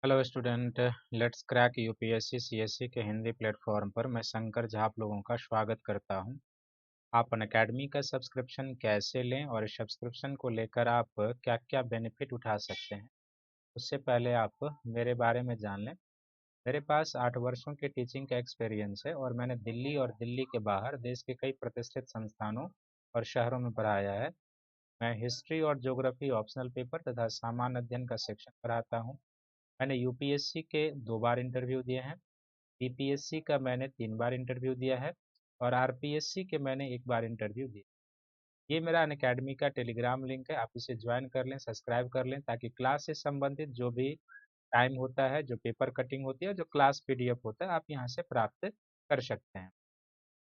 Hello student. Let's crack UPSC CSC के Hindi platform पर मैं शंकर झा आप लोगों का स्वागत करता हूं। आप अनअकैडमी का सब्सक्रिप्शन कैसे लें और इस सब्सक्रिप्शन को लेकर आप क्या क्या बेनिफिट उठा सकते हैं, उससे पहले आप मेरे बारे में जान लें। मेरे पास 8 वर्षों के टीचिंग का एक्सपीरियंस है और मैंने दिल्ली और दिल्ली के बाहर देश के कई प्रतिष्ठित संस्थानों और शहरों में पढ़ाया है। मैं हिस्ट्री और ज्योग्राफी ऑप्शनल पेपर तथा सामान्य अध्ययन का सेक्शन पढ़ाता हूँ। मैंने यूपीएससी के 2 बार इंटरव्यू दिए हैं, बीपीएससी का मैंने 3 बार इंटरव्यू दिया है और आरपीएससी के मैंने 1 बार इंटरव्यू दिया। ये मेरा अनअकैडमी का टेलीग्राम लिंक है, आप इसे ज्वाइन कर लें, सब्सक्राइब कर लें ताकि क्लास से संबंधित जो भी टाइम होता है, जो पेपर कटिंग होती है, जो क्लास पीडीएफ होता है, आप यहाँ से प्राप्त कर सकते हैं।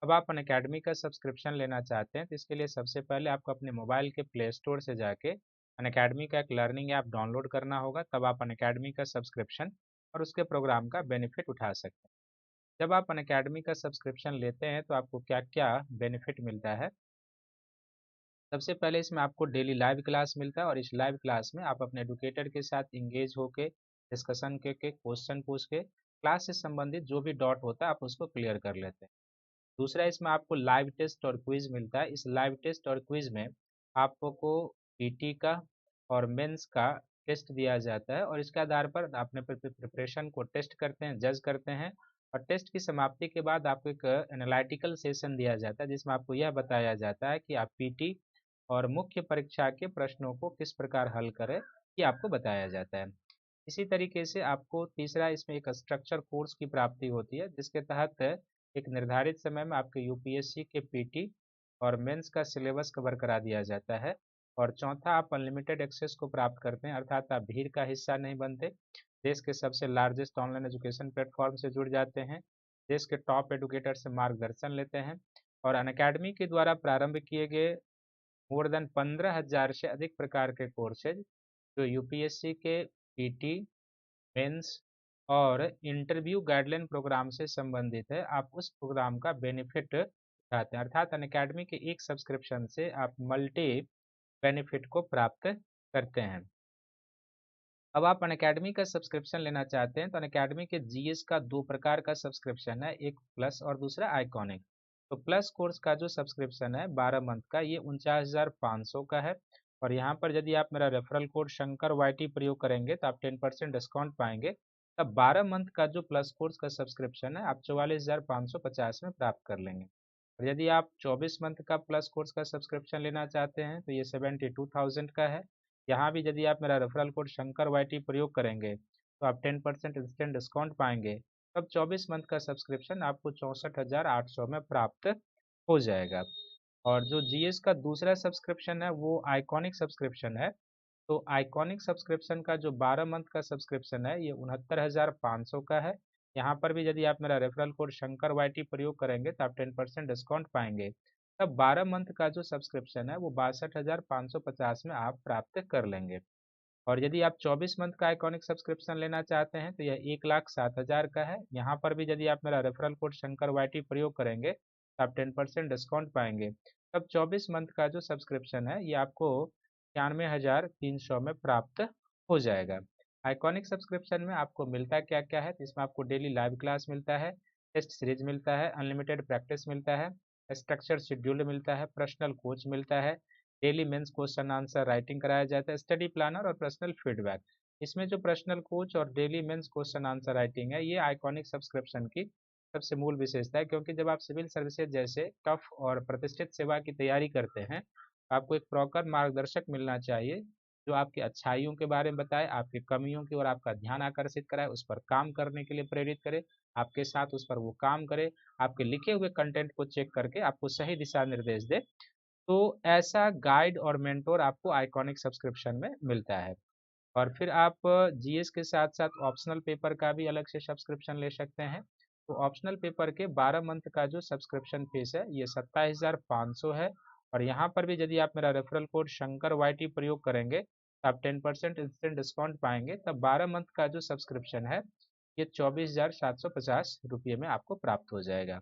अब आप अनअकैडमी का सब्सक्रिप्शन लेना चाहते हैं तो इसके लिए सबसे पहले आपको अपने मोबाइल के प्ले स्टोर से जाके अनअकैडमी का एक लर्निंग ऐप डाउनलोड करना होगा, तब आप अनअकैडमी का सब्सक्रिप्शन और उसके प्रोग्राम का बेनिफिट उठा सकते हैं। जब आप अनअकैडमी का सब्सक्रिप्शन लेते हैं तो आपको क्या क्या बेनिफिट मिलता है। सबसे पहले इसमें आपको डेली लाइव क्लास मिलता है और इस लाइव क्लास में आप अपने एडुकेटर के साथ इंगेज होके डिस्कशन के क्वेश्चन पूछ के क्लास से संबंधित जो भी डाउट होता है आप उसको क्लियर कर लेते हैं। दूसरा, इसमें आपको लाइव टेस्ट और क्विज मिलता है। इस लाइव टेस्ट और क्विज में आपको पीटी का और मेंस का टेस्ट दिया जाता है और इसके आधार पर अपने प्रिपरेशन को टेस्ट करते हैं, जज करते हैं। और टेस्ट की समाप्ति के बाद आपको एक एनालिटिकल सेशन दिया जाता है जिसमें आपको यह बताया जाता है कि आप पीटी और मुख्य परीक्षा के प्रश्नों को किस प्रकार हल करें, ये आपको बताया जाता है। इसी तरीके से आपको तीसरा, इसमें एक स्ट्रक्चर कोर्स की प्राप्ति होती है जिसके तहत एक निर्धारित समय में आपके यूपीएससी के पीटी और मेंस का सिलेबस कवर करा दिया जाता है। और चौथा, आप अनलिमिटेड एक्सेस को प्राप्त करते हैं, अर्थात आप भीड़ का हिस्सा नहीं बनते, देश के सबसे लार्जेस्ट ऑनलाइन एजुकेशन प्लेटफॉर्म से जुड़ जाते हैं, देश के टॉप एडुकेटर से मार्गदर्शन लेते हैं और अनअकैडमी के द्वारा प्रारंभ किए गए मोर देन 15,000 से अधिक प्रकार के कोर्सेज जो यूपीएससी के पीटी, मेंस और इंटरव्यू गाइडलाइन प्रोग्राम से संबंधित है, आप उस प्रोग्राम का बेनिफिट उठाते हैं। अर्थात अनअकैडमी के एक सब्सक्रिप्शन से आप मल्टी बेनिफिट को प्राप्त करते हैं। अब आप अनअकैडमी का सब्सक्रिप्शन लेना चाहते हैं तो अनअकैडमी के जीएस का 2 प्रकार का सब्सक्रिप्शन है, एक प्लस और दूसरा आइकॉनिक। तो प्लस कोर्स का जो सब्सक्रिप्शन है 12 मंथ का, ये 49,500 का है और यहाँ पर यदि आप मेरा रेफरल कोड शंकर वाईटी प्रयोग करेंगे तो आप 10% डिस्काउंट पाएंगे। तब 12 मंथ का जो प्लस कोर्स का सब्सक्रिप्शन है आप 44,550 में प्राप्त कर लेंगे। और यदि आप 24 मंथ का प्लस कोर्स का सब्सक्रिप्शन लेना चाहते हैं तो ये 72,000 का है। यहाँ भी यदि आप मेरा रेफरल कोड शंकर वाईटी प्रयोग करेंगे तो आप 10% इंस्टेंट डिस्काउंट पाएंगे। तब 24 मंथ का सब्सक्रिप्शन आपको 64,800 में प्राप्त हो जाएगा। और जो जीएस का दूसरा सब्सक्रिप्शन है वो आइकॉनिक सब्सक्रिप्शन है। तो आइकॉनिक सब्सक्रिप्शन का जो 12 मंथ का सब्सक्रिप्शन है ये 69,500 का है। यहाँ पर भी यदि आप मेरा रेफरल कोड शंकर वाईटी प्रयोग करेंगे तो आप 10% डिस्काउंट पाएंगे। तब 12 मंथ का जो सब्सक्रिप्शन है वो 62,550 में आप प्राप्त कर लेंगे। और यदि आप 24 मंथ का आइकॉनिक सब्सक्रिप्शन लेना चाहते हैं तो यह 1,07,000 का है। यहाँ पर भी यदि आप मेरा रेफरल कोड शंकर वाईटी प्रयोग करेंगे तो आप 10% डिस्काउंट पाएंगे। तब 24 मंथ का जो सब्सक्रिप्शन है ये आपको 91,300 में प्राप्त हो जाएगा। आइकॉनिक सब्सक्रिप्शन में आपको मिलता क्या क्या है, तो इसमें आपको डेली लाइव क्लास मिलता है, टेस्ट सीरीज मिलता है, अनलिमिटेड प्रैक्टिस मिलता है, स्ट्रक्चर शेड्यूल मिलता है, पर्सनल कोच मिलता है, daily mains question answer writing कराया जाता है, स्टडी प्लानर और पर्सनल फीडबैक। इसमें जो पर्सनल कोच और daily mains question answer writing है ये आइकॉनिक सब्सक्रिप्शन की सबसे मूल विशेषता है, क्योंकि जब आप सिविल सर्विसेज जैसे टफ और प्रतिष्ठित सेवा की तैयारी करते हैं तो आपको एक प्रॉपर मार्गदर्शक मिलना चाहिए जो आपकी अच्छाइयों के बारे में बताए, आपकी कमियों की ओर आपका ध्यान आकर्षित कराए, उस पर काम करने के लिए प्रेरित करे, आपके साथ उस पर वो काम करे, आपके लिखे हुए कंटेंट को चेक करके आपको सही दिशा निर्देश दे। तो ऐसा गाइड और मेंटोर आपको आइकॉनिक सब्सक्रिप्शन में मिलता है। और फिर आप जीएस के साथ साथ ऑप्शनल पेपर का भी अलग से सब्सक्रिप्शन ले सकते हैं। तो ऑप्शनल पेपर के 12 मंथ का जो सब्सक्रिप्शन फीस है ये 27,500 है और यहाँ पर भी यदि आप मेरा रेफरल कोड शंकर वाईटी प्रयोग करेंगे तो आप 10% इंस्टेंट डिस्काउंट पाएंगे। तब 12 मंथ का जो सब्सक्रिप्शन है ये 24,750 रुपये में आपको प्राप्त हो जाएगा।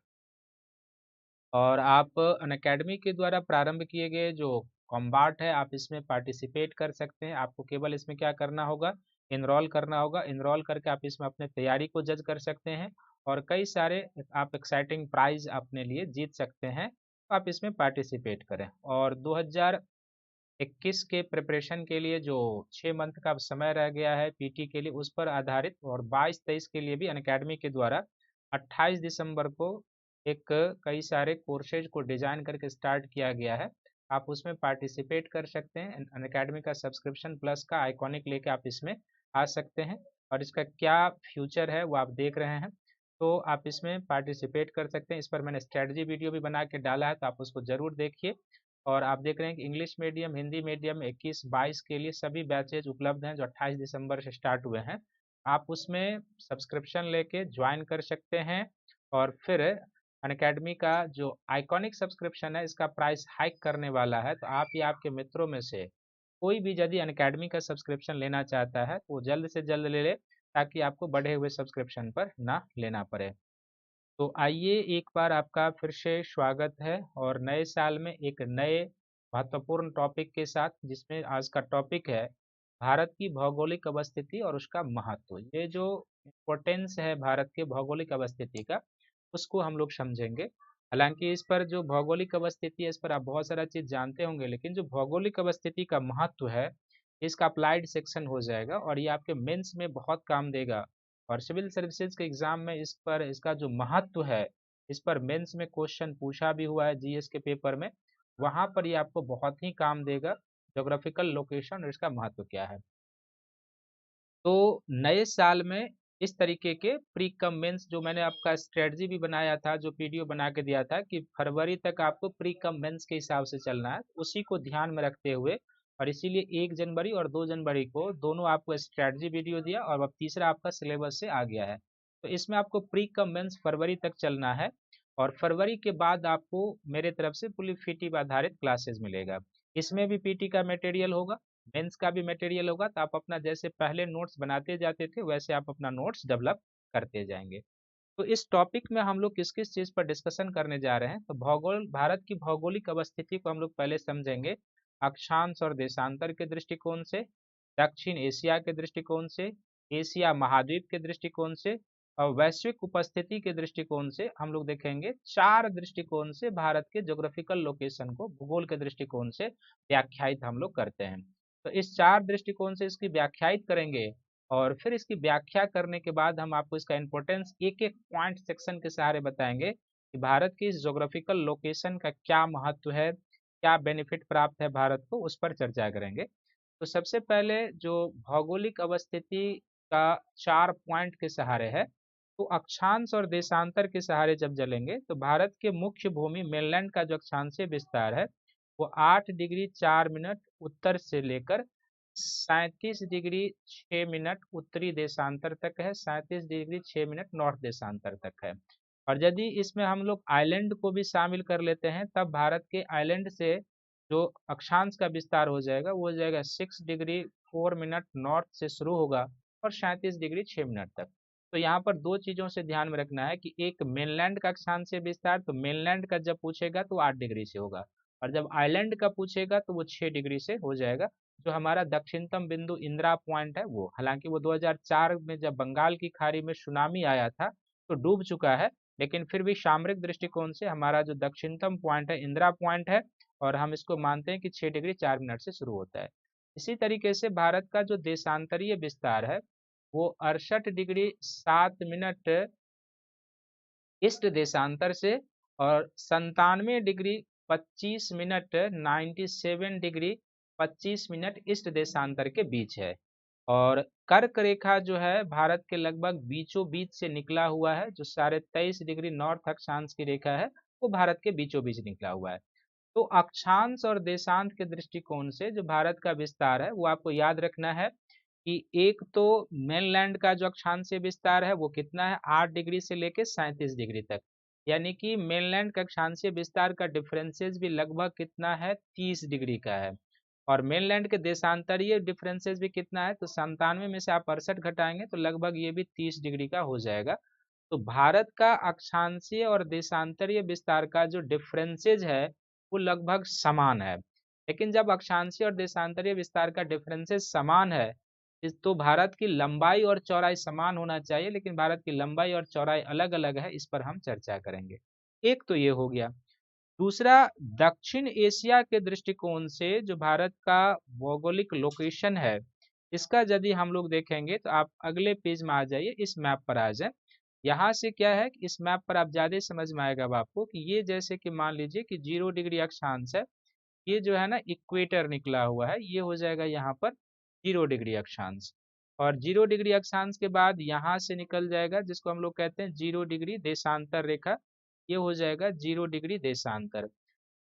और आप अनअकैडमी के द्वारा प्रारंभ किए गए जो कॉम्बाट है आप इसमें पार्टिसिपेट कर सकते हैं। आपको केवल इसमें क्या करना होगा, इनरोल करना होगा। इनरोल करके आप इसमें अपने तैयारी को जज कर सकते हैं और कई सारे आप एक्साइटिंग प्राइज अपने लिए जीत सकते हैं। तो आप इसमें पार्टिसिपेट करें। और 2021 के प्रिपरेशन के लिए जो 6 मंथ का समय रह गया है पीटी के लिए, उस पर आधारित, और 22-23 के लिए भी अनअकैडमी के द्वारा 28 दिसंबर को एक कई सारे कोर्सेज को डिजाइन करके स्टार्ट किया गया है। आप उसमें पार्टिसिपेट कर सकते हैं। अनअकैडमी का सब्सक्रिप्शन प्लस का आइकॉनिक लेके आप इसमें आ सकते हैं और इसका क्या फ्यूचर है वो आप देख रहे हैं। तो आप इसमें पार्टिसिपेट कर सकते हैं। इस पर मैंने स्ट्रेटजी वीडियो भी बना के डाला है, तो आप उसको ज़रूर देखिए। और आप देख रहे हैं कि इंग्लिश मीडियम, हिंदी मीडियम 21-22 के लिए सभी बैचेज उपलब्ध हैं जो 28 दिसंबर से स्टार्ट हुए हैं। आप उसमें सब्सक्रिप्शन लेके ज्वाइन कर सकते हैं। और फिर अनअकैडमी का जो आइकॉनिक सब्सक्रिप्शन है इसका प्राइस हाइक करने वाला है। तो आप या आपके मित्रों में से कोई भी यदि अनअकैडमी का सब्सक्रिप्शन लेना चाहता है तो वो जल्द से जल्द ले ले, ताकि आपको बढ़े हुए सब्सक्रिप्शन पर ना लेना पड़े। तो आइए, एक बार आपका फिर से स्वागत है और नए साल में एक नए महत्वपूर्ण टॉपिक के साथ, जिसमें आज का टॉपिक है भारत की भौगोलिक अवस्थिति और उसका महत्व। ये जो इम्पोर्टेंस है भारत के भौगोलिक अवस्थिति का, उसको हम लोग समझेंगे। हालांकि इस पर जो भौगोलिक अवस्थिति है इस पर आप बहुत सारा चीज़ जानते होंगे, लेकिन जो भौगोलिक अवस्थिति का महत्व है इसका अप्लाइड सेक्शन हो जाएगा और ये आपके मेंस में बहुत काम देगा। और सिविल सर्विसेज के एग्जाम में इस पर, इसका जो महत्व है, इस पर मेंस में क्वेश्चन पूछा भी हुआ है जीएस के पेपर में। वहां पर ये आपको बहुत ही काम देगा, ज्योग्राफिकल लोकेशन और इसका महत्व क्या है। तो नए साल में इस तरीके के प्री कम मेंस, जो मैंने आपका स्ट्रेटजी भी बनाया था, जो वीडियो बना के दिया था कि फरवरी तक आपको प्री कम मेंस के हिसाब से चलना है, उसी को ध्यान में रखते हुए और इसीलिए 1 जनवरी और 2 जनवरी को दोनों आपको स्ट्रेटजी वीडियो दिया और अब तीसरा आपका सिलेबस से आ गया है। तो इसमें आपको प्री कम मेंस फरवरी तक चलना है और फरवरी के बाद आपको मेरे तरफ से फुली पीटी पर आधारित क्लासेस मिलेगा। इसमें भी पीटी का मटेरियल होगा, मेंस का भी मटेरियल होगा। तो आप अपना जैसे पहले नोट्स बनाते जाते थे वैसे आप अपना नोट्स डेवलप करते जाएंगे। तो इस टॉपिक में हम लोग किस किस चीज़ पर डिस्कशन करने जा रहे हैं, तो भौगोल, भारत की भौगोलिक अवस्थिति को हम लोग पहले समझेंगे अक्षांश और देशांतर के दृष्टिकोण से, दक्षिण एशिया के दृष्टिकोण से, एशिया महाद्वीप के दृष्टिकोण से और वैश्विक उपस्थिति के दृष्टिकोण से। हम लोग देखेंगे 4 दृष्टिकोण से भारत के ज्योग्राफिकल लोकेशन को भूगोल के दृष्टिकोण से व्याख्यायित हम लोग करते हैं। तो इस 4 दृष्टिकोण से इसकी व्याख्यायित करेंगे और फिर इसकी व्याख्या करने के बाद हम आपको इसका इंपॉर्टेंस एक एक पॉइंट सेक्शन के सहारे बताएंगे कि भारत की इस ज्योग्राफिकल लोकेशन का क्या महत्व है, क्या बेनिफिट प्राप्त है भारत को, उस पर चर्चा करेंगे। तो सबसे पहले जो भौगोलिक अवस्थिति का 4 पॉइंट के सहारे है, तो अक्षांश और देशांतर के सहारे जब चलेंगे तो भारत के मुख्य भूमि मेनलैंड का जो अक्षांशीय विस्तार है वो 8 डिग्री 4 मिनट उत्तर से लेकर 37 डिग्री 6 मिनट उत्तरी देशांतर तक है, 37 डिग्री 6 मिनट नॉर्थ देशांतर तक है। और यदि इसमें हम लोग आइलैंड को भी शामिल कर लेते हैं तब भारत के आइलैंड से जो अक्षांश का विस्तार हो जाएगा वो हो जाएगा 6 डिग्री 4 मिनट नॉर्थ से शुरू होगा और 37 डिग्री 6 मिनट तक। तो यहाँ पर दो चीज़ों से ध्यान में रखना है कि एक मेनलैंड का अक्षांशीय विस्तार, तो मेनलैंड का जब पूछेगा तो 8 डिग्री से होगा और जब आइलैंड का पूछेगा तो वो 6 डिग्री से हो जाएगा। जो हमारा दक्षिणतम बिंदु इंदिरा पॉइंट है वो, हालांकि वो 2004 में जब बंगाल की खाड़ी में सुनामी आया था तो डूब चुका है, लेकिन फिर भी सामरिक दृष्टिकोण से हमारा जो दक्षिणतम पॉइंट है इंदिरा पॉइंट है और हम इसको मानते हैं कि 6 डिग्री 4 मिनट से शुरू होता है। इसी तरीके से भारत का जो देशांतरीय विस्तार है वो 68 डिग्री 7 मिनट ईस्ट देशांतर से और 97 degree 25 minute 97 degree 25 minute east देशांतर के बीच है। और कर्क रेखा जो है भारत के लगभग बीचों बीच से निकला हुआ है, जो 23.5 डिग्री नॉर्थ अक्षांश की रेखा है वो भारत के बीचों बीच निकला हुआ है। तो अक्षांश और देशांत के दृष्टिकोण से जो भारत का विस्तार है वो आपको याद रखना है कि एक तो मेनलैंड का जो अक्षांशीय विस्तार है वो कितना है, 8 डिग्री से लेके 37 डिग्री तक, यानी कि मेनलैंड का अक्षांशीय विस्तार का डिफरेंसेस भी लगभग कितना है, 30 डिग्री का है। और मेनलैंड के देशांतरीय डिफरेंसेस भी कितना है, तो 97 में से आप 68 घटाएंगे तो लगभग ये भी 30 डिग्री का हो जाएगा। तो भारत का अक्षांशीय और देशांतरीय विस्तार का जो डिफरेंसेज है वो लगभग समान है। लेकिन जब अक्षांशीय और देशांतरीय विस्तार का डिफरेंसेस समान है, तो भारत की लंबाई और चौड़ाई समान होना चाहिए, लेकिन भारत की लंबाई और चौड़ाई अलग अलग है, इस पर हम चर्चा करेंगे। एक तो ये हो गया। दूसरा, दक्षिण एशिया के दृष्टिकोण से जो भारत का भौगोलिक लोकेशन है, इसका यदि हम लोग देखेंगे तो आप अगले पेज में आ जाइए, इस मैप पर आ जाए। यहाँ से क्या है कि इस मैप पर आप ज्यादा समझ में आएगा अब आपको कि ये जैसे कि मान लीजिए कि 0 डिग्री अक्षांश है, ये जो है ना इक्वेटर निकला हुआ है, ये हो जाएगा यहाँ पर 0 डिग्री अक्षांश। और 0 डिग्री अक्षांश के बाद यहाँ से निकल जाएगा जिसको हम लोग कहते हैं 0 डिग्री देशांतर रेखा, ये हो जाएगा 0 डिग्री देशांतर।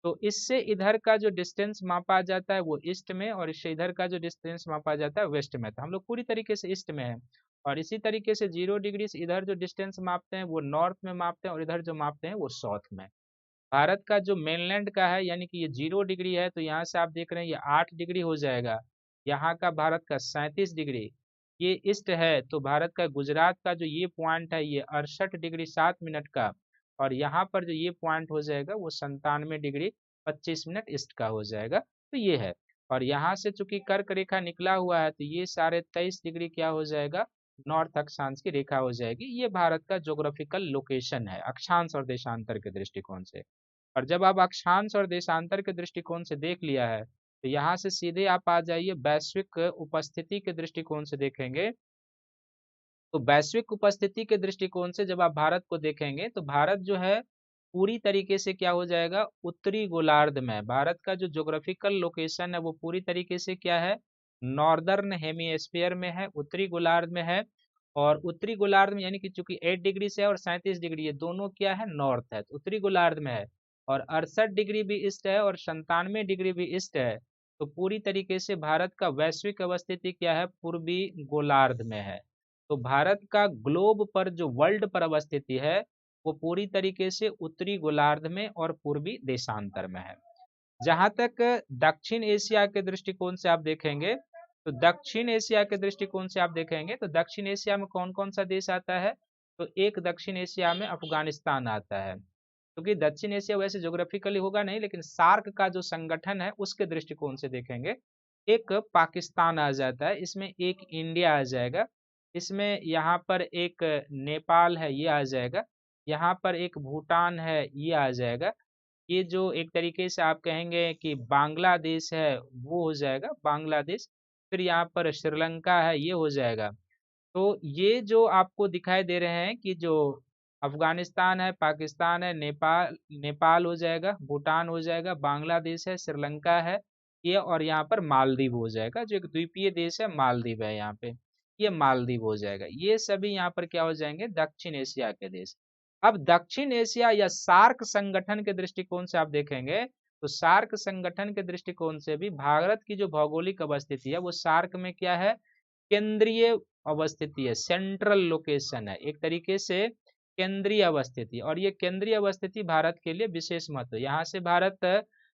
तो इससे इधर का जो डिस्टेंस मापा जाता है वो ईस्ट में, और इससे इधर का जो डिस्टेंस मापा जाता है वेस्ट में। तो हम लोग पूरी तरीके से ईस्ट में है। और इसी तरीके से 0 डिग्री से इधर जो डिस्टेंस मापते हैं वो नॉर्थ में मापते हैं, और इधर जो मापते हैं वो साउथ में। भारत का जो मेनलैंड का है, यानी कि ये 0 डिग्री है, तो यहाँ से आप देख रहे हैं ये 8 डिग्री हो जाएगा। यहाँ का भारत का 37 डिग्री, ये ईस्ट है। तो भारत का गुजरात का जो ये पॉइंट है ये 68 डिग्री 7 मिनट का, और यहाँ पर जो ये पॉइंट हो जाएगा वो 97 डिग्री 25 मिनट ईस्ट का हो जाएगा। तो ये है। और यहाँ से चूंकि कर्क रेखा निकला हुआ है, तो ये 23.5 डिग्री क्या हो जाएगा, नॉर्थ अक्षांश की रेखा हो जाएगी। ये भारत का ज्योग्राफिकल लोकेशन है अक्षांश और देशांतर के दृष्टिकोण से। और जब आप अक्षांश और देशांतर के दृष्टिकोण से देख लिया है, तो यहाँ से सीधे आप आ जाइए वैश्विक उपस्थिति के दृष्टिकोण से देखेंगे। तो वैश्विक उपस्थिति के दृष्टिकोण से जब आप भारत को देखेंगे, तो भारत जो है पूरी तरीके से क्या हो जाएगा, उत्तरी गोलार्ध में। भारत का जो ज्योग्राफिकल लोकेशन है वो पूरी तरीके से क्या है, नॉर्दर्न हेमिस्फीयर में है, उत्तरी गोलार्ध में है। और उत्तरी गोलार्ध में यानी कि चूंकि 8 डिग्री से और 37 डिग्री, ये दोनों क्या है, नॉर्थ है, तो उत्तरी गोलार्ध में है। और 68 डिग्री भी ईस्ट है और 97 डिग्री भी ईस्ट है। तो पूरी तरीके से भारत का वैश्विक अवस्थिति क्या है, पूर्वी गोलार्ध में है। तो भारत का ग्लोब पर जो वर्ल्ड पर अवस्थिति है वो पूरी तरीके से उत्तरी गोलार्ध में और पूर्वी देशांतर में है। जहां तक दक्षिण एशिया के दृष्टिकोण से आप देखेंगे, तो दक्षिण एशिया के दृष्टिकोण से आप देखेंगे तो दक्षिण एशिया में कौन कौन सा देश आता है, तो एक दक्षिण एशिया में अफगानिस्तान आता है। क्योंकि दक्षिण एशिया वैसे ज्योग्राफिकली होगा नहीं, लेकिन सार्क का जो संगठन है उसके दृष्टिकोण से देखेंगे, एक पाकिस्तान आ जाता है, इसमें एक इंडिया आ जाएगा, इसमें यहाँ पर एक नेपाल है ये आ जाएगा, यहाँ पर एक भूटान है ये आ जाएगा। ये जो एक तरीके से आप कहेंगे कि बांग्लादेश है वो हो जाएगा बांग्लादेश। फिर यहाँ पर श्रीलंका है ये हो जाएगा। तो ये जो आपको दिखाई दे रहे हैं कि जो अफगानिस्तान है, पाकिस्तान है, नेपाल नेपाल हो जाएगा, भूटान हो जाएगा, बांग्लादेश है, श्रीलंका है ये, और यहाँ पर मालदीव हो जाएगा, जो एक द्वीपीय देश है, मालदीव है यहाँ पे, ये मालदीव हो जाएगा। ये सभी यहाँ पर क्या हो जाएंगे, दक्षिण एशिया के देश। अब दक्षिण एशिया या सार्क संगठन के दृष्टिकोण से आप देखेंगे, तो सार्क संगठन के दृष्टिकोण से भी भारत की जो भौगोलिक अवस्थिति है वो सार्क में क्या है, केंद्रीय अवस्थिति है, सेंट्रल लोकेशन है, एक तरीके से केंद्रीय अवस्थिति। और ये केंद्रीय अवस्थिति भारत के लिए विशेष महत्व है। यहाँ से भारत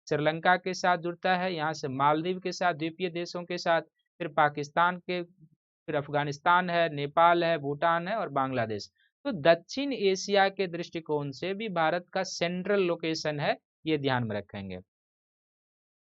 श्रीलंका के साथ जुड़ता है, यहाँ से मालदीव के साथ, द्वीपीय देशों के साथ, फिर पाकिस्तान के, फिर अफगानिस्तान है, नेपाल है, भूटान है और बांग्लादेश। तो दक्षिण एशिया के दृष्टिकोण से भी भारत का सेंट्रल लोकेशन है, ये ध्यान में रखेंगे।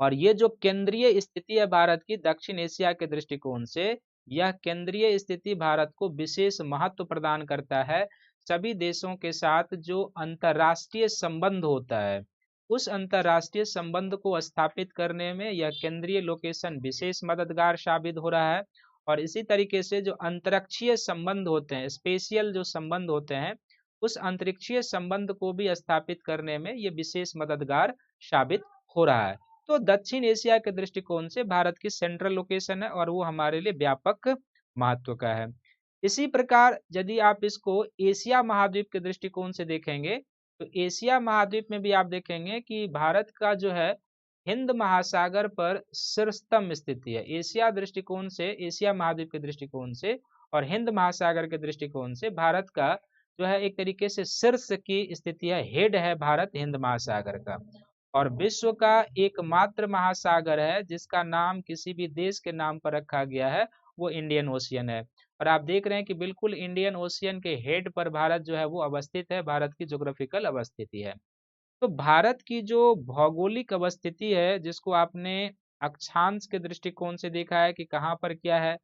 और ये जो केंद्रीय स्थिति है भारत की दक्षिण एशिया के दृष्टिकोण से, यह केंद्रीय स्थिति भारत को विशेष महत्व प्रदान करता है। सभी देशों के साथ जो अंतर्राष्ट्रीय संबंध होता है, उस अंतर्राष्ट्रीय संबंध को स्थापित करने में यह केंद्रीय लोकेशन विशेष मददगार साबित हो रहा है। और इसी तरीके से जो अंतरिक्षीय संबंध होते हैं, स्पेशियल जो संबंध होते हैं, उस अंतरिक्षीय संबंध को भी स्थापित करने में ये विशेष मददगार साबित हो रहा है। तो दक्षिण एशिया के दृष्टिकोण से भारत की सेंट्रल लोकेशन है और वो हमारे लिए व्यापक महत्व का है। इसी प्रकार यदि आप इसको एशिया महाद्वीप के दृष्टिकोण से देखेंगे, तो एशिया महाद्वीप में भी आप देखेंगे कि भारत का जो है हिंद महासागर पर शीर्षतम स्थिति है। एशिया दृष्टिकोण से, एशिया महाद्वीप के दृष्टिकोण से और हिंद महासागर के दृष्टिकोण से भारत का जो है एक तरीके से शीर्ष की स्थिति है, हेड है भारत हिंद महासागर का। और विश्व का एकमात्र महासागर है जिसका नाम किसी भी देश के नाम पर रखा गया है, वो इंडियन ओशियन है। और आप देख रहे हैं कि बिल्कुल इंडियन ओशियन के हेड पर भारत जो है वो अवस्थित है, भारत की ज्योग्राफिकल अवस्थिति है। तो भारत की जो भौगोलिक अवस्थिति है, जिसको आपने अक्षांश के दृष्टिकोण से देखा है कि कहाँ पर क्या है,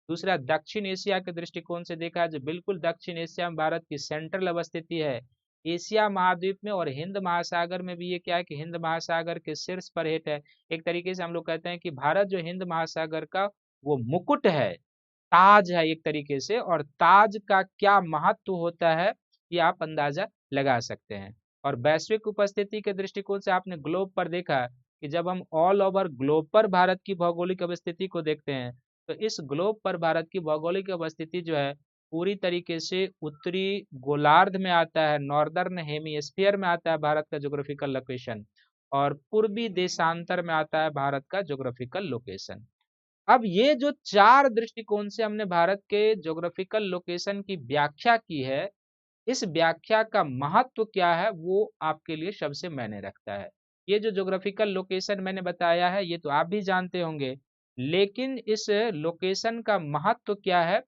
दूसरा, दक्षिण एशिया के दृष्टिकोण से देखा जो बिल्कुल दक्षिण एशिया में भारत की सेंट्रल अवस्थिति है। एशिया महाद्वीप में और हिंद महासागर में भी ये क्या है कि हिंद महासागर के शीर्ष पर हेट है। एक तरीके से हम लोग कहते हैं कि भारत जो हिंद महासागर का वो मुकुट है, ताज है एक तरीके से, और ताज का क्या महत्व होता है ये आप अंदाजा लगा सकते हैं। और वैश्विक उपस्थिति के दृष्टिकोण से आपने ग्लोब पर देखा कि जब हम ऑल ओवर ग्लोब पर भारत की भौगोलिक अवस्थिति को देखते हैं तो इस ग्लोब पर भारत की भौगोलिक अवस्थिति जो है पूरी तरीके से उत्तरी गोलार्ध में आता है, नॉर्दर्न हेमिस्फीयर में आता है भारत का ज्योग्राफिकल लोकेशन, और पूर्वी देशांतर में आता है भारत का ज्योग्राफिकल लोकेशन। अब ये जो चार दृष्टिकोण से हमने भारत के ज्योग्राफिकल लोकेशन की व्याख्या की है, इस व्याख्या का महत्व क्या है वो आपके लिए सबसे मायने रखता है। ये जो ज्योग्राफिकल लोकेशन मैंने बताया है ये तो आप भी जानते होंगे, लेकिन इस लोकेशन का महत्व क्या है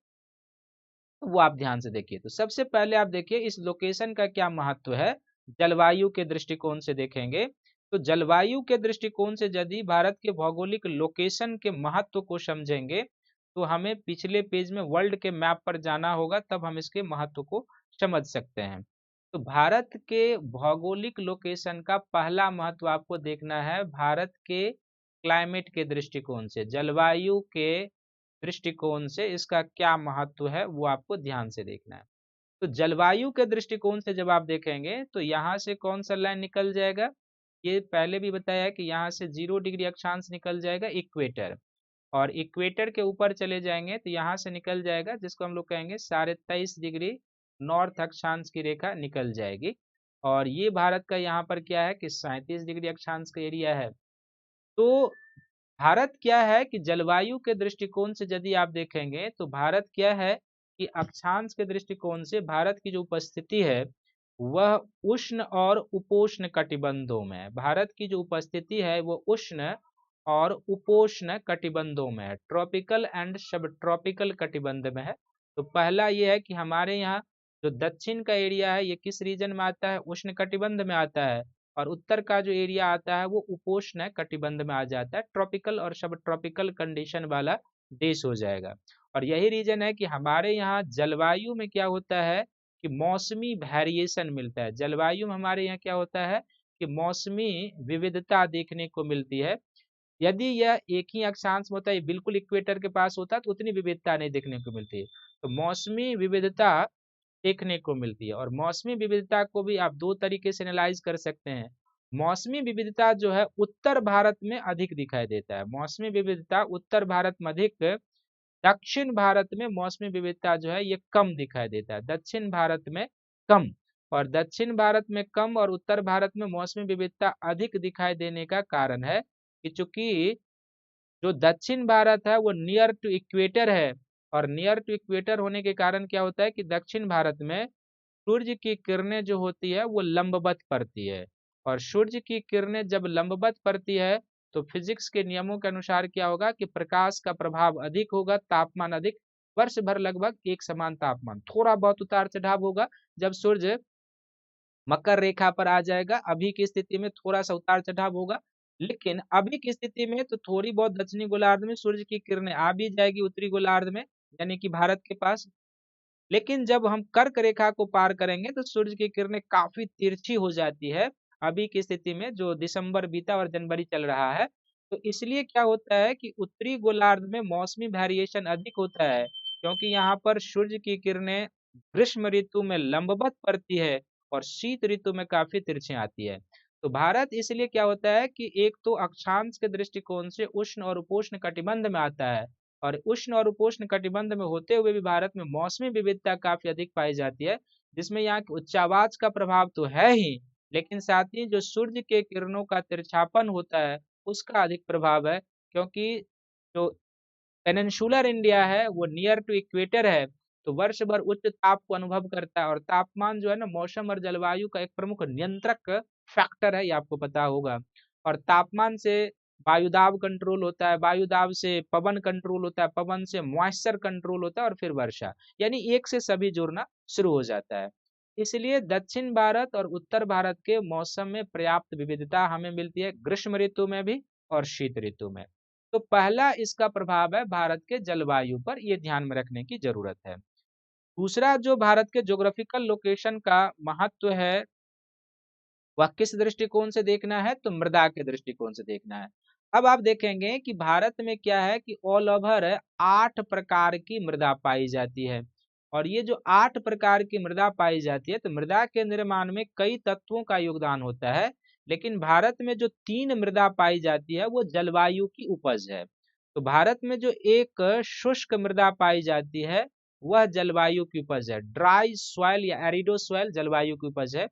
वो आप ध्यान से देखिए। तो सबसे पहले आप देखिए इस लोकेशन का क्या महत्व है। जलवायु के दृष्टिकोण से देखेंगे तो जलवायु के दृष्टिकोण से यदि भारत के भौगोलिक लोकेशन के महत्व को समझेंगे तो हमें पिछले पेज में वर्ल्ड के मैप पर जाना होगा, तब हम इसके महत्व को समझ सकते हैं। तो भारत के भौगोलिक लोकेशन का पहला महत्व आपको देखना है भारत के क्लाइमेट के दृष्टिकोण से, जलवायु के दृष्टिकोण से इसका क्या महत्व है वो आपको ध्यान से देखना है। तो जलवायु के दृष्टिकोण से जब आप देखेंगे तो यहाँ से कौन सा लाइन निकल जाएगा, ये पहले भी बताया है कि यहाँ से 0 डिग्री अक्षांश निकल जाएगा इक्वेटर, और इक्वेटर के ऊपर चले जाएंगे तो यहाँ से निकल जाएगा जिसको हम लोग कहेंगे 23.5 डिग्री नॉर्थ अक्षांश की रेखा निकल जाएगी, और ये भारत का यहाँ पर क्या है कि 37 डिग्री अक्षांश का एरिया है। तो भारत क्या है कि जलवायु के दृष्टिकोण से यदि आप देखेंगे तो भारत क्या है कि अक्षांश के दृष्टिकोण से भारत की जो उपस्थिति है वह उष्ण और उपोष्ण कटिबंधों में है। भारत की जो उपस्थिति है वो उष्ण और उपोष्ण कटिबंधों में है, ट्रॉपिकल एंड सब ट्रॉपिकल कटिबंध में है। तो पहला ये है कि हमारे यहाँ जो दक्षिण का एरिया है ये किस रीजन में आता है, उष्ण कटिबंध में आता है, और उत्तर का जो एरिया आता है वो उपोष्ण कटिबंध में आ जाता है, ट्रॉपिकल और सब ट्रॉपिकल कंडीशन वाला देश हो जाएगा। और यही रीजन है कि हमारे यहाँ जलवायु में क्या होता है कि मौसमी वेरिएशन मिलता है। जलवायु में हमारे यहाँ क्या होता है कि मौसमी विविधता देखने को मिलती है। यदि यह एक ही अक्षांश में होता है, बिल्कुल इक्वेटर के पास होता है तो उतनी विविधता नहीं देखने को मिलती है। तो मौसमी विविधता देखने को मिलती है, और मौसमी विविधता को भी आप दो तरीके से एनालाइज कर सकते हैं। मौसमी विविधता जो है उत्तर भारत में अधिक दिखाई देता है, मौसमी विविधता उत्तर भारत में अधिक, दक्षिण भारत में मौसमी विविधता जो है ये कम दिखाई देता है, दक्षिण भारत में कम। और दक्षिण भारत में कम और उत्तर भारत में मौसमी विविधता अधिक दिखाई देने का कारण है कि चूंकि जो दक्षिण भारत है वो नियर टू इक्वेटर है, और नियर टू इक्वेटर होने के कारण क्या होता है कि दक्षिण भारत में सूर्य की किरणें जो होती है वो लंबवत पड़ती है, और सूर्य की किरणें जब लंबवत पड़ती है तो फिजिक्स के नियमों के अनुसार क्या होगा कि प्रकाश का प्रभाव अधिक होगा, तापमान अधिक, वर्ष भर लगभग एक समान तापमान, थोड़ा बहुत उतार चढ़ाव होगा जब सूर्य मकर रेखा पर आ जाएगा, अभी की स्थिति में थोड़ा सा उतार चढ़ाव होगा, लेकिन अभी की स्थिति में तो थोड़ी बहुत दक्षिणी गोलार्ध में सूर्य की किरणें आ भी जाएगी उत्तरी गोलार्ध में, यानी कि भारत के पास। लेकिन जब हम कर्क रेखा को पार करेंगे तो सूर्य की किरणें काफी तिरछी हो जाती है अभी की स्थिति में, जो दिसंबर बीता और जनवरी चल रहा है। तो इसलिए क्या होता है कि उत्तरी गोलार्ध में मौसमी वेरिएशन अधिक होता है, क्योंकि यहाँ पर सूर्य की किरणें ग्रीष्म ऋतु में लंबवत पड़ती है और शीत ऋतु में काफी तिरछी आती है। तो भारत इसलिए क्या होता है कि एक तो अक्षांश के दृष्टिकोण से उष्ण और उपोष्ण कटिबंध में आता है, और उष्ण और उपोष्ण कटिबंध में होते हुए भी भारत में मौसमी विविधता काफी अधिक पाई जाती है, जिसमें यहाँ के उच्चावाच का प्रभाव तो है ही, लेकिन साथ ही जो सूर्य के किरणों का तिरछापन होता है उसका अधिक प्रभाव है, क्योंकि जो पेनिनसुलर इंडिया है वो नियर टू इक्वेटर है, तो वर्ष भर उच्च ताप को अनुभव करता है, और तापमान जो है ना मौसम और जलवायु का एक प्रमुख नियंत्रक फैक्टर है, ये आपको पता होगा। और तापमान से वायुदाब कंट्रोल होता है, वायुदाब से पवन कंट्रोल होता है, पवन से मॉइस्चर कंट्रोल होता है, और फिर वर्षा, यानी एक से सभी जुड़ना शुरू हो जाता है। इसलिए दक्षिण भारत और उत्तर भारत के मौसम में पर्याप्त विविधता हमें मिलती है, ग्रीष्म ऋतु में भी और शीत ऋतु में। तो पहला इसका प्रभाव है भारत के जलवायु पर, ये ध्यान में रखने की जरूरत है। दूसरा जो भारत के ज्योग्राफिकल लोकेशन का महत्व है, वह किस दृष्टिकोण से देखना है, तो मृदा के दृष्टिकोण से देखना है। अब आप देखेंगे कि भारत में क्या है कि ऑल ओवर 8 प्रकार की मृदा पाई जाती है। और ये जो 8 प्रकार की मृदा पाई जाती है, तो मृदा के निर्माण में कई तत्वों का योगदान होता है। लेकिन भारत में जो 3 मृदा पाई जाती है वो जलवायु की उपज है। तो भारत में जो एक शुष्क मृदा पाई जाती है वह जलवायु की उपज है। ड्राई सॉइल या एरिडो सॉइल जलवायु की उपज है।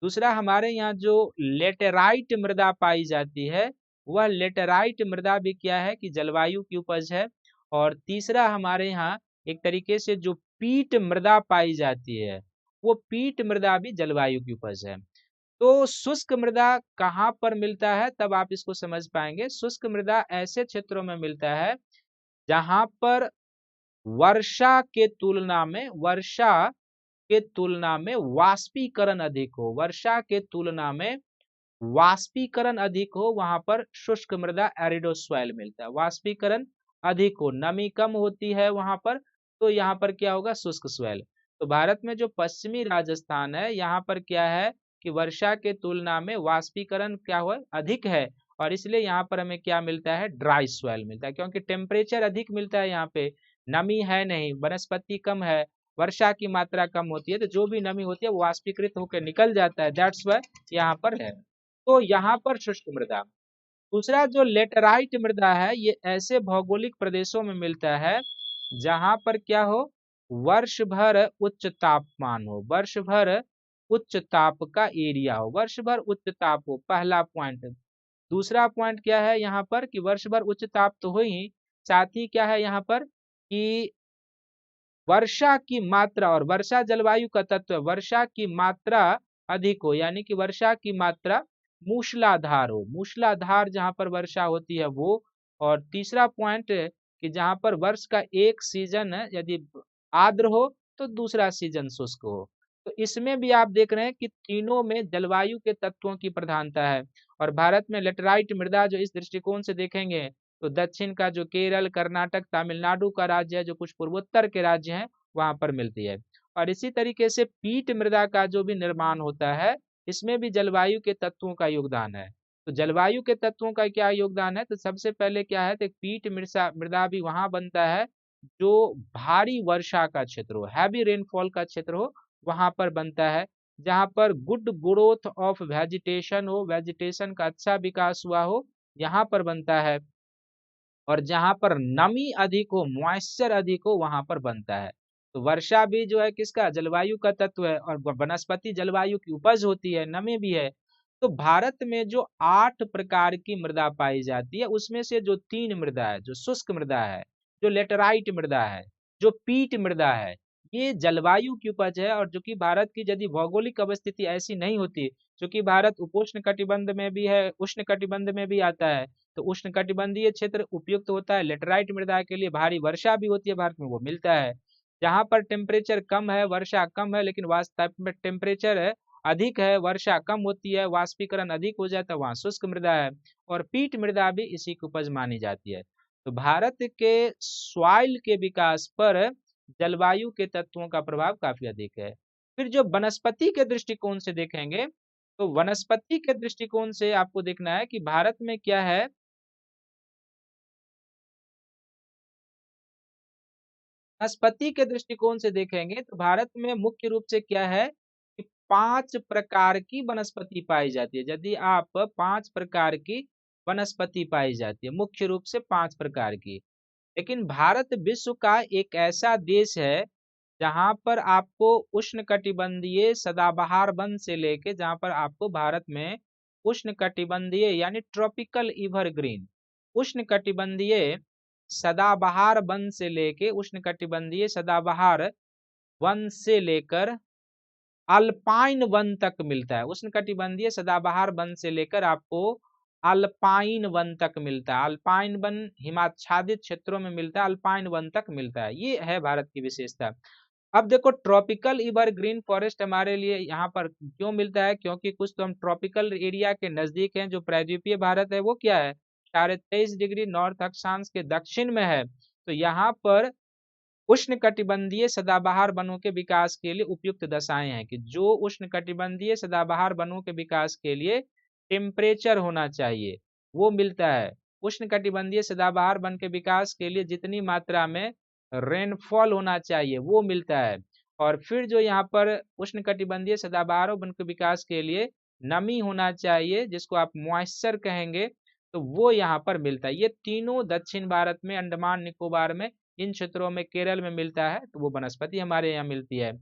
दूसरा हमारे यहाँ जो लेटेराइट मृदा पाई जाती है, वह लेटेराइट मृदा भी क्या है कि जलवायु की उपज है। और तीसरा हमारे यहाँ एक तरीके से जो पीट मृदा पाई जाती है, वो पीट मृदा भी जलवायु की उपज है। तो शुष्क मृदा कहाँ पर मिलता है, तब आप इसको समझ पाएंगे। शुष्क मृदा ऐसे क्षेत्रों में मिलता है जहां पर वर्षा के तुलना में वाष्पीकरण अधिक हो। वर्षा के तुलना में वाष्पीकरण अधिक हो, वहां पर शुष्क मृदा एरिडोसॉइल मिलता है। वाष्पीकरण अधिक हो, नमी कम होती है वहां पर, तो यहाँ पर क्या होगा, शुष्क सॉइल। तो भारत में जो पश्चिमी राजस्थान है, यहाँ पर क्या है कि वर्षा के तुलना में वाष्पीकरण क्या हुआ, अधिक है। और इसलिए यहाँ पर हमें क्या मिलता है, ड्राई सॉइल मिलता है, क्योंकि टेम्परेचर अधिक मिलता है। यहाँ पे नमी है नहीं, वनस्पति कम है, वर्षा की मात्रा कम होती है, तो जो भी नमी होती है वो वाष्पीकृत होकर निकल जाता है। दैट्स वाई यहाँ पर है। तो यहाँ पर शुष्क मृदा। दूसरा जो लेटराइट मृदा है, ये ऐसे भौगोलिक प्रदेशों में मिलता है जहां पर क्या हो, वर्ष भर उच्च तापमान हो, वर्ष भर उच्च ताप का एरिया हो, वर्ष भर उच्च ताप हो, पहला पॉइंट। दूसरा पॉइंट क्या है यहाँ पर कि वर्ष भर उच्च ताप तो हो ही, साथ ही क्या है यहाँ पर कि वर्षा की मात्रा, और वर्षा जलवायु का तत्व है, वर्षा की मात्रा अधिक हो, यानी कि वर्षा की मात्रा मूसलाधार हो, मूसलाधार जहां पर वर्षा होती है वो। और तीसरा पॉइंट कि जहां पर वर्ष का एक सीजन यदि आर्द्र हो तो दूसरा सीजन शुष्क हो। तो इसमें भी आप देख रहे हैं कि तीनों में जलवायु के तत्वों की प्रधानता है। और भारत में लेटराइट मृदा जो इस दृष्टिकोण से देखेंगे, तो दक्षिण का जो केरल, कर्नाटक, तमिलनाडु का राज्य है, जो कुछ पूर्वोत्तर के राज्य हैं, वहां पर मिलती है। और इसी तरीके से पीट मृदा का जो भी निर्माण होता है, इसमें भी जलवायु के तत्वों का योगदान है। तो जलवायु के तत्वों का क्या योगदान है, तो सबसे पहले क्या है, तो पीट मृदा भी वहां बनता है जो भारी वर्षा का क्षेत्र हो, हैवी रेनफॉल का क्षेत्र हो, वहां पर बनता है। जहां पर गुड ग्रोथ ऑफ वेजिटेशन हो, वेजिटेशन का अच्छा विकास हुआ हो, यहाँ पर बनता है। और जहां पर नमी अधिक हो, मॉइस्चर अधिक हो, वहां पर बनता है। तो वर्षा भी जो है किसका, जलवायु का तत्व है। और वनस्पति जलवायु की उपज होती है, नमी भी है। तो भारत में जो 8 प्रकार की मृदा पाई जाती है, उसमें से जो 3 मृदा है, जो शुष्क मृदा है, जो लेटराइट मृदा है, जो पीट मृदा है, ये जलवायु की उपज है। और जो कि भारत की यदि भौगोलिक अवस्थिति ऐसी नहीं होती, क्योंकि भारत उपोष्ण कटिबंध में भी है, उष्ण कटिबंध में भी आता है, तो उष्ण कटिबंधीय क्षेत्र उपयुक्त होता है लेटराइट मृदा के लिए। भारी वर्षा भी होती है भारत में, वो मिलता है। जहां पर टेम्परेचर कम है, वर्षा कम है, लेकिन वास्तव में टेम्परेचर अधिक है, वर्षा कम होती है, वाष्पीकरण अधिक हो जाता है, वहां शुष्क मृदा है। और पीट मृदा भी इसी की उपज मानी जाती है। तो भारत के सॉइल के विकास पर जलवायु के तत्वों का प्रभाव काफी अधिक है। फिर जो वनस्पति के दृष्टिकोण से देखेंगे, तो वनस्पति के दृष्टिकोण से आपको देखना है कि भारत में क्या है, वनस्पति के दृष्टिकोण से देखेंगे तो भारत में मुख्य रूप से क्या है कि 5 प्रकार की वनस्पति पाई जाती है। यदि आप 5 प्रकार की वनस्पति पाई जाती है, मुख्य रूप से 5 प्रकार की। लेकिन भारत विश्व का एक ऐसा देश है जहां पर आपको उष्णकटिबंधीय सदाबहार वन से लेके, जहां पर आपको भारत में उष्णकटिबंधीय यानी ट्रॉपिकल एवरग्रीन, उष्णकटिबंधीय सदाबहार वन से लेके, उष्णकटिबंधीय सदाबहार वन से लेकर अल्पाइन वन तक मिलता है। उष्णकटिबंधीय सदाबहार वन से लेकर आपको अल्पाइन वन तक मिलता है। अल्पाइन वन हिमाच्छादित क्षेत्रों में मिलता है, अल्पाइन वन तक मिलता है। ये है भारत की विशेषता। अब देखो, ट्रॉपिकल एवरग्रीन फॉरेस्ट हमारे लिए यहाँ पर क्यों मिलता है, क्योंकि कुछ तो हम ट्रॉपिकल एरिया के नजदीक हैं। जो प्रायद्वीपीय भारत है वो क्या है, 23.5 डिग्री नॉर्थ अक्षांश के दक्षिण में है, तो यहाँ पर उष्णकटिबंधीय सदाबहार वनों के विकास के लिए उपयुक्त दशाएं हैं कि जो उष्णकटिबंधीय सदाबहार वनों के विकास के लिए टेम्परेचर होना चाहिए वो मिलता है। उष्णकटिबंधीय सदाबहार वन के विकास के लिए जितनी मात्रा में रेनफॉल होना चाहिए वो मिलता है। और फिर जो यहाँ पर उष्णकटिबंधीय सदाबहार वन के विकास के लिए नमी होना चाहिए जिसको आप मॉइस्चर कहेंगे, तो वो यहाँ पर मिलता है। ये तीनों दक्षिण भारत में, अंडमान निकोबार में, इन क्षेत्रों में, केरल में मिलता है, तो वो वनस्पति हमारे यहाँ मिलती है।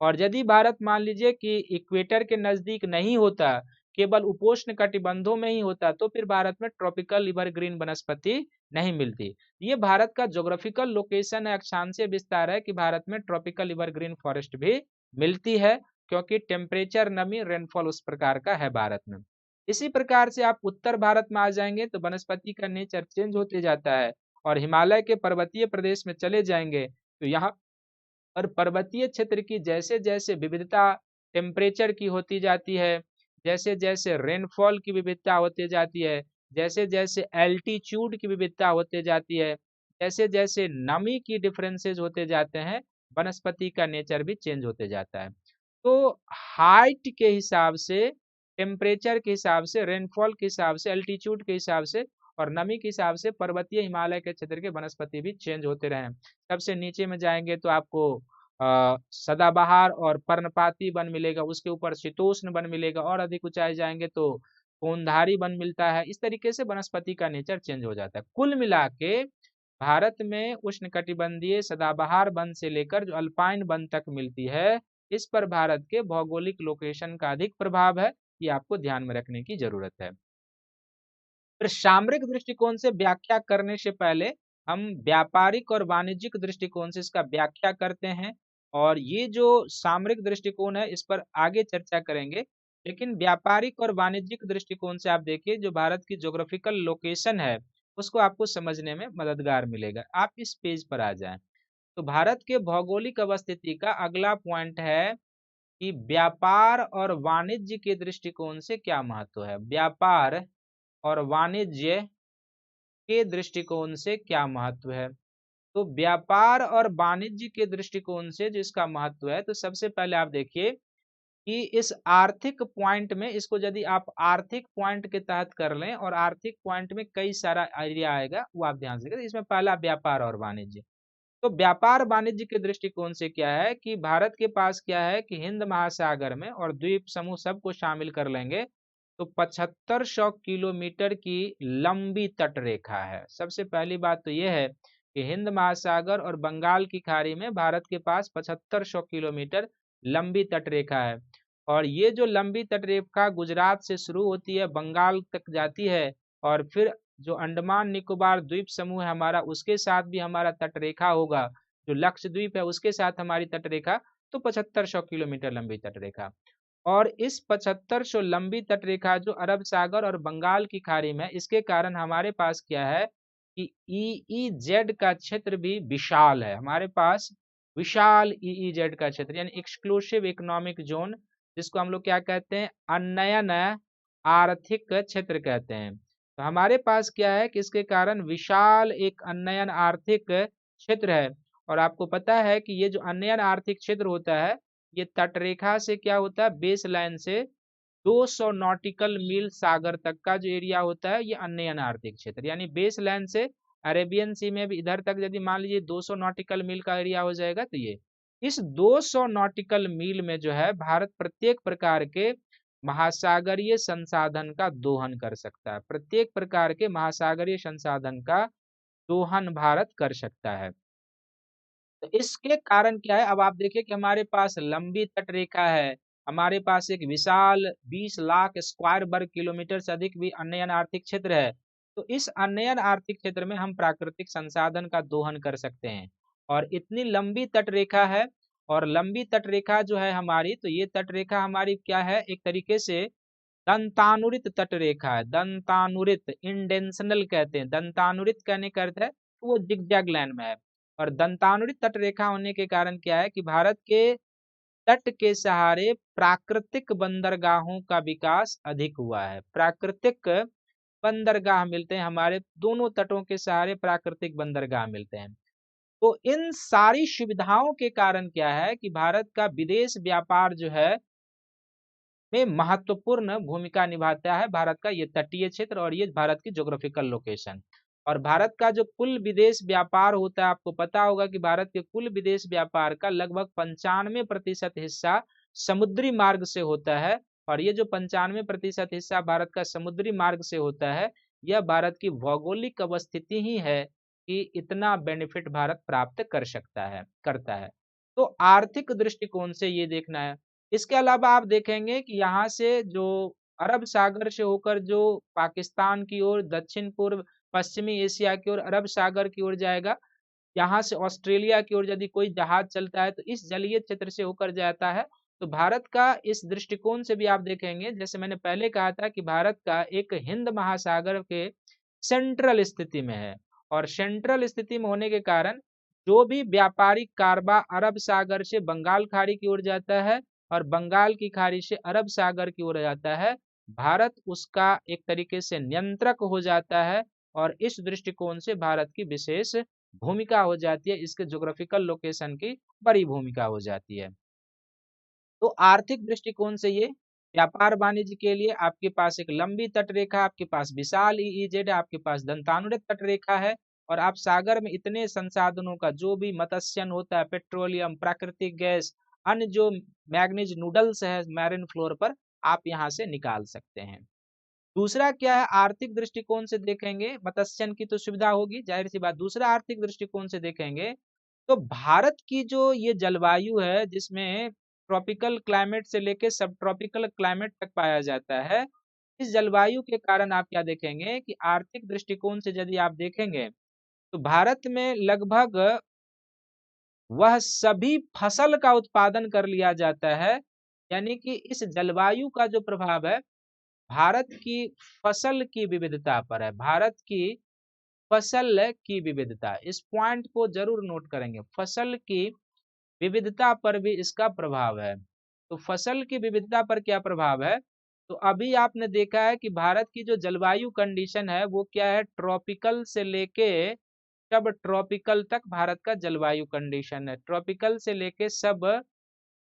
और यदि भारत मान लीजिए कि इक्वेटर के नजदीक नहीं होता, केवल उपोष्ण कटिबंधों में ही होता, तो फिर भारत में ट्रॉपिकल एवरग्रीन वनस्पति नहीं मिलती। ये भारत का ज्योग्राफिकल लोकेशन है, अक्षांशीय विस्तार है कि भारत में ट्रॉपिकल एवरग्रीन फॉरेस्ट भी मिलती है, क्योंकि टेम्परेचर, नमी, रेनफॉल उस प्रकार का है भारत में। इसी प्रकार से आप उत्तर भारत में आ जाएंगे तो वनस्पति का नेचर चेंज होते जाता है, और हिमालय के पर्वतीय प्रदेश में चले जाएंगे तो यहाँ पर पर्वतीय क्षेत्र की जैसे जैसे विविधता टेम्परेचर की होती जाती है, जैसे जैसे रेनफॉल की विविधता होती जाती है, जैसे जैसे एल्टीट्यूड की विविधता होती जाती है, जैसे जैसे नमी की डिफरेंसेस होते जाते हैं, वनस्पति का नेचर भी चेंज होते जाता है। तो हाइट के हिसाब से, टेम्परेचर के हिसाब से, रेनफॉल के हिसाब से, एल्टीट्यूड के हिसाब से और नमी के हिसाब से पर्वतीय हिमालय के क्षेत्र के वनस्पति भी चेंज होते रहे। सबसे नीचे में जाएंगे तो आपको सदाबहार और पर्णपाती वन मिलेगा, उसके ऊपर शीतोष्ण वन मिलेगा, और अधिक ऊंचाई जाएंगे तो कोंधारी वन मिलता है। इस तरीके से वनस्पति का नेचर चेंज हो जाता है। कुल मिला के भारत में उष्णकटिबंधीय सदाबहार वन से लेकर जो अल्पाइन वन तक मिलती है, इस पर भारत के भौगोलिक लोकेशन का अधिक प्रभाव है, ये आपको ध्यान में रखने की जरूरत है। फिर सामरिक दृष्टिकोण से व्याख्या करने से पहले हम व्यापारिक और वाणिज्यिक दृष्टिकोण से इसका व्याख्या करते हैं, और ये जो सामरिक दृष्टिकोण है इस पर आगे चर्चा करेंगे। लेकिन व्यापारिक और वाणिज्यिक दृष्टिकोण से आप देखिए जो भारत की ज्योग्राफिकल लोकेशन है उसको आपको समझने में मददगार मिलेगा। आप इस पेज पर आ जाएं तो भारत के भौगोलिक अवस्थिति का अगला पॉइंट है कि व्यापार और वाणिज्य के दृष्टिकोण से क्या महत्व है। व्यापार और वाणिज्य के दृष्टिकोण से क्या महत्व है। तो व्यापार और वाणिज्य के दृष्टिकोण से जिसका महत्व है, तो सबसे पहले आप देखिए कि इस आर्थिक पॉइंट में, इसको यदि आप आर्थिक पॉइंट के तहत कर लें, और आर्थिक पॉइंट में कई सारा एरिया आएगा वो आप ध्यान से, इसमें पहला व्यापार और वाणिज्य। तो व्यापार वाणिज्य के दृष्टिकोण से क्या है कि भारत के पास क्या है कि हिंद महासागर में और द्वीप समूह सबको शामिल कर लेंगे तो 7500 किलोमीटर की लंबी तट रेखा है। सबसे पहली बात तो यह है कि हिंद महासागर और बंगाल की खाड़ी में भारत के पास 7500 किलोमीटर लंबी तट रेखा है, और ये जो लंबी तट रेखा गुजरात से शुरू होती है, बंगाल तक जाती है, और फिर जो अंडमान निकोबार द्वीप समूह है हमारा, उसके साथ भी हमारा तट रेखा होगा, जो लक्षद्वीप है उसके साथ हमारी तट रेखा, तो 7500 किलोमीटर लंबी तट रेखा। और इस 7500 लंबी तट रेखा जो अरब सागर और बंगाल की खाड़ी में, इसके कारण हमारे पास क्या है कि ईईजेड का क्षेत्र भी विशाल है। हमारे पास विशाल ईईजेड का क्षेत्र यानी एक्सक्लूसिव इकोनॉमिक जोन, जिसको हम लोग क्या कहते हैं, अनयन आर्थिक क्षेत्र कहते हैं। तो हमारे पास क्या है कि इसके कारण विशाल एक अनयन आर्थिक क्षेत्र है। और आपको पता है कि ये जो अनयन आर्थिक क्षेत्र होता है, ये तटरेखा से क्या होता है, बेस लाइन से 200 नॉटिकल मील सागर तक का जो एरिया होता है, ये अनयन आर्थिक क्षेत्र, यानी बेस लाइन से अरेबियन सी में भी इधर तक यदि मान लीजिए 200 नॉटिकल मील का एरिया हो जाएगा, तो ये इस 200 नॉटिकल मील में जो है भारत प्रत्येक प्रकार के महासागरीय संसाधन का दोहन कर सकता है। प्रत्येक प्रकार के महासागरीय संसाधन का दोहन भारत कर सकता है। तो इसके कारण क्या है, अब आप देखिए कि हमारे पास लंबी तट रेखा है, हमारे पास एक विशाल 20 लाख स्क्वायर वर्ग किलोमीटर से अधिक भी अनयन आर्थिक क्षेत्र है। तो इस अनयन आर्थिक क्षेत्र में हम प्राकृतिक संसाधन का दोहन कर सकते हैं, और इतनी लंबी तट रेखा है। और लंबी तट रेखा जो है हमारी, तो ये तट रेखा हमारी क्या है, एक तरीके से दंतानुरित तट रेखा है। दंतानुरित, इंडेंशनल कहते हैं, दंतानुरित कहने का अर्थ है वो जिगजैग लाइन में है। और दंतानुरित तट रेखा होने के कारण क्या है कि भारत के तट के सहारे प्राकृतिक बंदरगाहों का विकास अधिक हुआ है। प्राकृतिक बंदरगाह मिलते हैं, हमारे दोनों तटों के सहारे प्राकृतिक बंदरगाह मिलते हैं। तो इन सारी सुविधाओं के कारण क्या है कि भारत का विदेश व्यापार जो है में महत्वपूर्ण भूमिका निभाता है भारत का ये तटीय क्षेत्र और ये भारत की ज्योग्राफिकल लोकेशन। और भारत का जो कुल विदेश व्यापार होता है, आपको पता होगा कि भारत के कुल विदेश व्यापार का लगभग 95% हिस्सा समुद्री मार्ग से होता है। और ये जो 95% हिस्सा भारत का समुद्री मार्ग से होता है, यह भारत की भौगोलिक अवस्थिति ही है कि इतना बेनिफिट भारत प्राप्त कर सकता है करता है। तो आर्थिक दृष्टिकोण से ये देखना है। इसके अलावा आप देखेंगे कि यहाँ से जो अरब सागर से होकर जो पाकिस्तान की ओर, दक्षिण पूर्व पश्चिमी एशिया की ओर अरब सागर की ओर जाएगा, यहाँ से ऑस्ट्रेलिया की ओर यदि कोई जहाज चलता है तो इस जलीय क्षेत्र से होकर जाता है। तो भारत का इस दृष्टिकोण से भी आप देखेंगे, जैसे मैंने पहले कहा था कि भारत का एक हिंद महासागर के सेंट्रल स्थिति में है। और सेंट्रल स्थिति में होने के कारण जो भी व्यापारिक कारोबार अरब सागर से बंगाल खाड़ी की ओर जाता है और बंगाल की खाड़ी से अरब सागर की ओर जाता है, भारत उसका एक तरीके से नियंत्रक हो जाता है। और इस दृष्टिकोण से भारत की विशेष भूमिका हो जाती है, इसके ज्योग्राफिकल लोकेशन की बड़ी भूमिका हो जाती है। तो आर्थिक दृष्टिकोण से ये व्यापार वाणिज्य के लिए आपके पास एक लंबी तट रेखा, आपके पास विशाल ईईजेड, आपके पास दंतानुरित तट रेखा है। और आप सागर में इतने संसाधनों का जो भी मत्स्यन होता है, पेट्रोलियम, प्राकृतिक गैस, अन्य जो मैग्नीज नूडल्स है मैरिन फ्लोर पर, आप यहाँ से निकाल सकते हैं। दूसरा क्या है, आर्थिक दृष्टिकोण से देखेंगे, मत्स्यन की तो सुविधा होगी, जाहिर सी बात। दूसरा आर्थिक दृष्टिकोण से देखेंगे तो भारत की जो ये जलवायु है, जिसमें ट्रॉपिकल क्लाइमेट से लेके सब ट्रॉपिकल क्लाइमेट तक पाया जाता है, इस जलवायु के कारण आप क्या देखेंगे कि आर्थिक दृष्टिकोण से यदि आप देखेंगे तो भारत में लगभग वह सभी फसल का उत्पादन कर लिया जाता है। यानी कि इस जलवायु का जो प्रभाव है भारत की फसल की विविधता पर है। भारत की फसल की विविधता, इस पॉइंट को जरूर नोट करेंगे, फसल की विविधता पर भी इसका प्रभाव है। तो फसल की विविधता पर क्या प्रभाव है, तो अभी आपने देखा है कि भारत की जो जलवायु कंडीशन है वो क्या है, ट्रॉपिकल से लेके सब ट्रॉपिकल तक भारत का जलवायु कंडीशन है। ट्रॉपिकल से लेके सब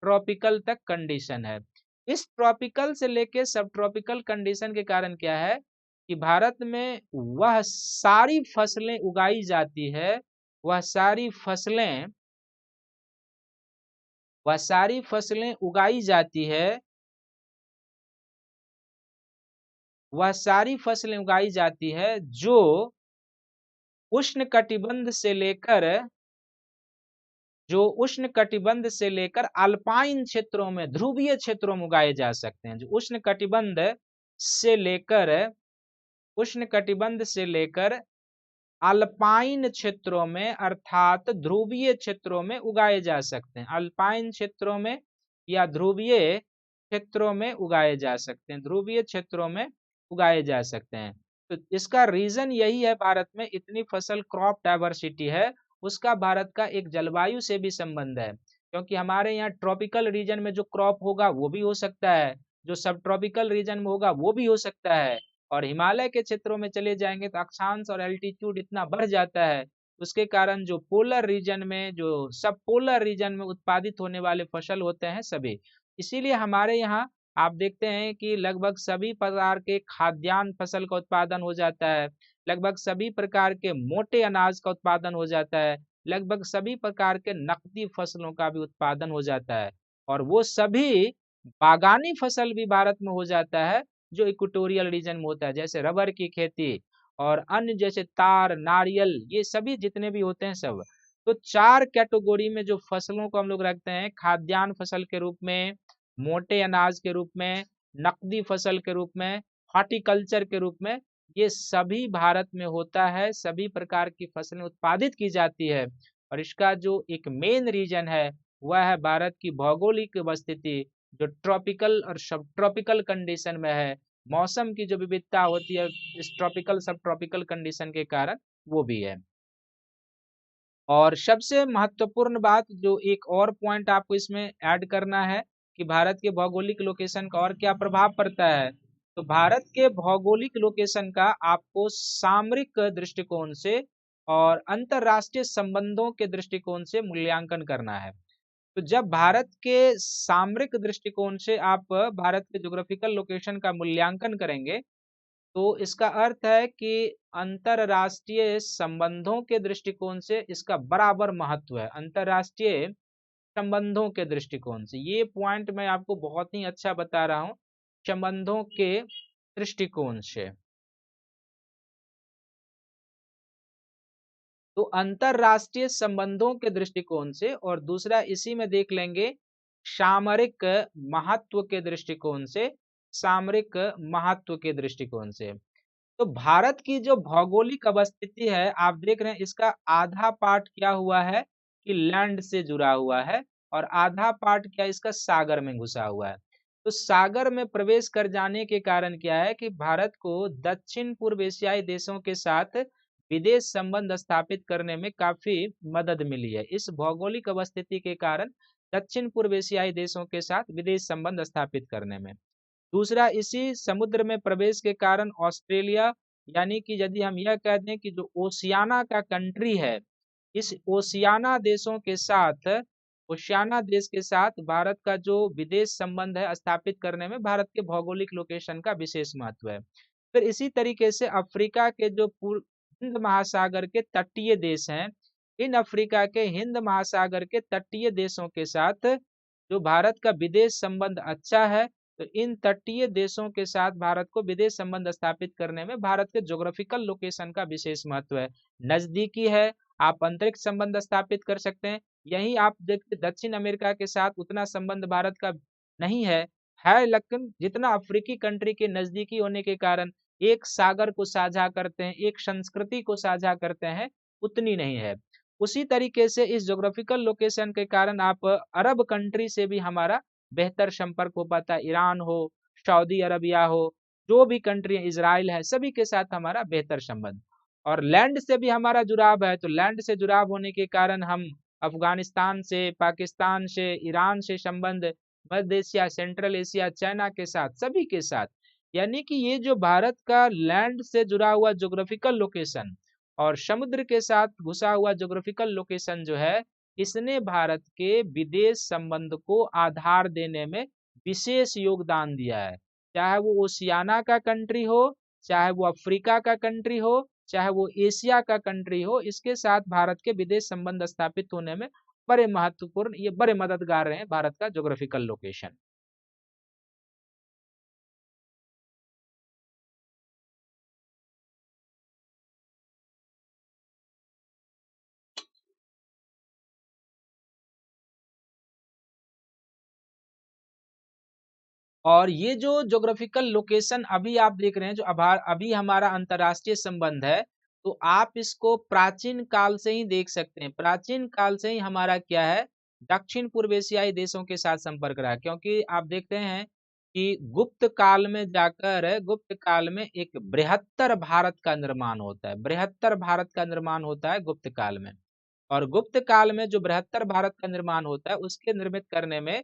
ट्रॉपिकल तक कंडीशन है। इस ट्रॉपिकल से लेके सब ट्रॉपिकल कंडीशन के कारण क्या है कि भारत में वह सारी फसलें उगाई जाती है वह सारी फसलें उगाई जाती है जो उष्ण कटिबंध से लेकर अल्पाइन क्षेत्रों में, ध्रुवीय क्षेत्रों में उगाए जा सकते हैं। जो उष्ण कटिबंध से लेकर अल्पाइन क्षेत्रों में अर्थात ध्रुवीय क्षेत्रों में उगाए जा सकते हैं। अल्पाइन क्षेत्रों में या ध्रुवीय क्षेत्रों में उगाए जा सकते हैं, ध्रुवीय क्षेत्रों में उगाए जा सकते हैं। तो इसका रीजन यही है, भारत में इतनी फसल क्रॉप डाइवर्सिटी है, उसका भारत का एक जलवायु से भी संबंध है। क्योंकि हमारे यहाँ ट्रॉपिकल रीजन में जो क्रॉप होगा वो भी हो सकता है, जो सब ट्रॉपिकल रीजन में होगा वो भी हो सकता है। और हिमालय के क्षेत्रों में चले जाएंगे तो अक्षांश और एल्टीट्यूड इतना बढ़ जाता है, उसके कारण जो पोलर रीजन में, जो सब पोलर रीजन में उत्पादित होने वाले फसल होते हैं सभी, इसीलिए हमारे यहाँ आप देखते हैं कि लगभग सभी प्रकार के खाद्यान्न फसल का उत्पादन हो जाता है, लगभग सभी प्रकार के मोटे अनाज का उत्पादन हो जाता है, लगभग सभी प्रकार के नकदी फसलों का भी उत्पादन हो जाता है। और वो सभी बागानी फसल भी भारत में हो जाता है जो इक्वेटोरियल रीजन में होता है, जैसे रबर की खेती और अन्य जैसे तार, नारियल, ये सभी जितने भी होते हैं सब। तो चार कैटेगरी में जो फसलों को हम लोग रखते हैं, खाद्यान्न फसल के रूप में, मोटे अनाज के रूप में, नकदी फसल के रूप में, हॉर्टिकल्चर के रूप में, ये सभी भारत में होता है, सभी प्रकार की फसलें उत्पादित की जाती है। और इसका जो एक मेन रीजन है वह है भारत की भौगोलिक अवस्थिति, जो ट्रॉपिकल और सब ट्रॉपिकल कंडीशन में है। मौसम की जो विविधता होती है इस ट्रॉपिकल सब ट्रॉपिकल कंडीशन के कारण वो भी है। और सबसे महत्वपूर्ण बात, जो एक और पॉइंट आपको इसमें ऐड करना है कि भारत के भौगोलिक लोकेशन का और क्या प्रभाव पड़ता है, तो भारत के भौगोलिक लोकेशन का आपको सामरिक दृष्टिकोण से और अंतरराष्ट्रीय संबंधों के दृष्टिकोण से मूल्यांकन करना है। तो जब भारत के सामरिक दृष्टिकोण से आप भारत के ज्योग्राफिकल लोकेशन का मूल्यांकन करेंगे, तो इसका अर्थ है कि अंतरराष्ट्रीय संबंधों के दृष्टिकोण से इसका बराबर महत्व है। अंतरराष्ट्रीय संबंधों के दृष्टिकोण से ये पॉइंट मैं आपको बहुत ही अच्छा बता रहा हूं, संबंधों के दृष्टिकोण से। तो अंतरराष्ट्रीय संबंधों के दृष्टिकोण से, और दूसरा इसी में देख लेंगे सामरिक महत्व के दृष्टिकोण से, सामरिक महत्व के दृष्टिकोण से। तो भारत की जो भौगोलिक अवस्थिति है, आप देख रहे हैं इसका आधा पार्ट क्या हुआ है कि लैंड से जुड़ा हुआ है, और आधा पार्ट क्या इसका सागर में घुसा हुआ है। तो सागर में प्रवेश कर जाने के कारण क्या है कि भारत को दक्षिण पूर्व एशियाई देशों के साथ विदेश संबंध स्थापित करने में काफी मदद मिली है। इस भौगोलिक अवस्थिति के कारण दक्षिण पूर्व एशियाई देशों के साथ विदेश संबंध स्थापित करने में। दूसरा, इसी समुद्र में प्रवेश के कारण ऑस्ट्रेलिया, यानी कि यदि हम यह कह दें कि जो ओशियाना का कंट्री है, इस ओशियाना देशों के साथ, ओशियाना देश के साथ भारत का जो विदेश संबंध है स्थापित करने में भारत के भौगोलिक लोकेशन का विशेष महत्व है। फिर इसी तरीके से अफ्रीका के जो पूर्व हिंद महासागर के तटीय देश हैं, इन अफ्रीका के हिंद महासागर के तटीय देशों के साथ जो भारत का विदेश संबंध अच्छा है, तो इन तटीय देशों के साथ भारत को विदेश संबंध स्थापित करने में भारत के ज्योग्राफिकल लोकेशन का विशेष महत्व है। नजदीकी है, आप अंतरिक्ष संबंध स्थापित कर सकते हैं। यही आप देखते दक्षिण अमेरिका के साथ उतना संबंध भारत का नहीं है लेकिन जितना अफ्रीकी कंट्री के नजदीकी होने के कारण एक सागर को साझा करते हैं, एक संस्कृति को साझा करते हैं, उतनी नहीं है। उसी तरीके से इस ज्योग्राफिकल लोकेशन के कारण आप अरब कंट्री से भी हमारा बेहतर संपर्क हो पाता है। ईरान हो, सऊदी अरबिया हो, जो भी कंट्री है, इजराइल है, सभी के साथ हमारा बेहतर संबंध। और लैंड से भी हमारा जुड़ाव है, तो लैंड से जुड़ाव होने के कारण हम अफगानिस्तान से, पाकिस्तान से, ईरान से संबंध, मध्य एशिया, सेंट्रल एशिया, चाइना के साथ, सभी के साथ, यानी कि ये जो भारत का लैंड से जुड़ा हुआ ज्योग्राफिकल लोकेशन और समुद्र के साथ घुसा हुआ ज्योग्राफिकल लोकेशन जो है, इसने भारत के विदेश संबंध को आधार देने में विशेष योगदान दिया है। चाहे वो ओशियाना का कंट्री हो, चाहे वो अफ्रीका का कंट्री हो, चाहे वो एशिया का कंट्री हो, इसके साथ भारत के विदेश संबंध स्थापित होने में बड़े महत्वपूर्ण, ये बड़े मददगार रहे भारत का ज्योग्राफिकल लोकेशन। और ये जो ज्योग्राफिकल लोकेशन अभी आप देख रहे हैं, जो अभी हमारा अंतरराष्ट्रीय संबंध है, तो आप इसको प्राचीन काल से ही देख सकते हैं। प्राचीन काल से ही हमारा क्या है, दक्षिण पूर्व एशियाई देशों के साथ संपर्क रहा, क्योंकि आप देखते हैं कि गुप्त काल में जाकर, गुप्त काल में एक बृहत्तर भारत का निर्माण होता है। बृहत्तर भारत का निर्माण होता है गुप्त काल में। और गुप्त काल में जो बृहत्तर भारत का निर्माण होता है, उसके निर्मित करने में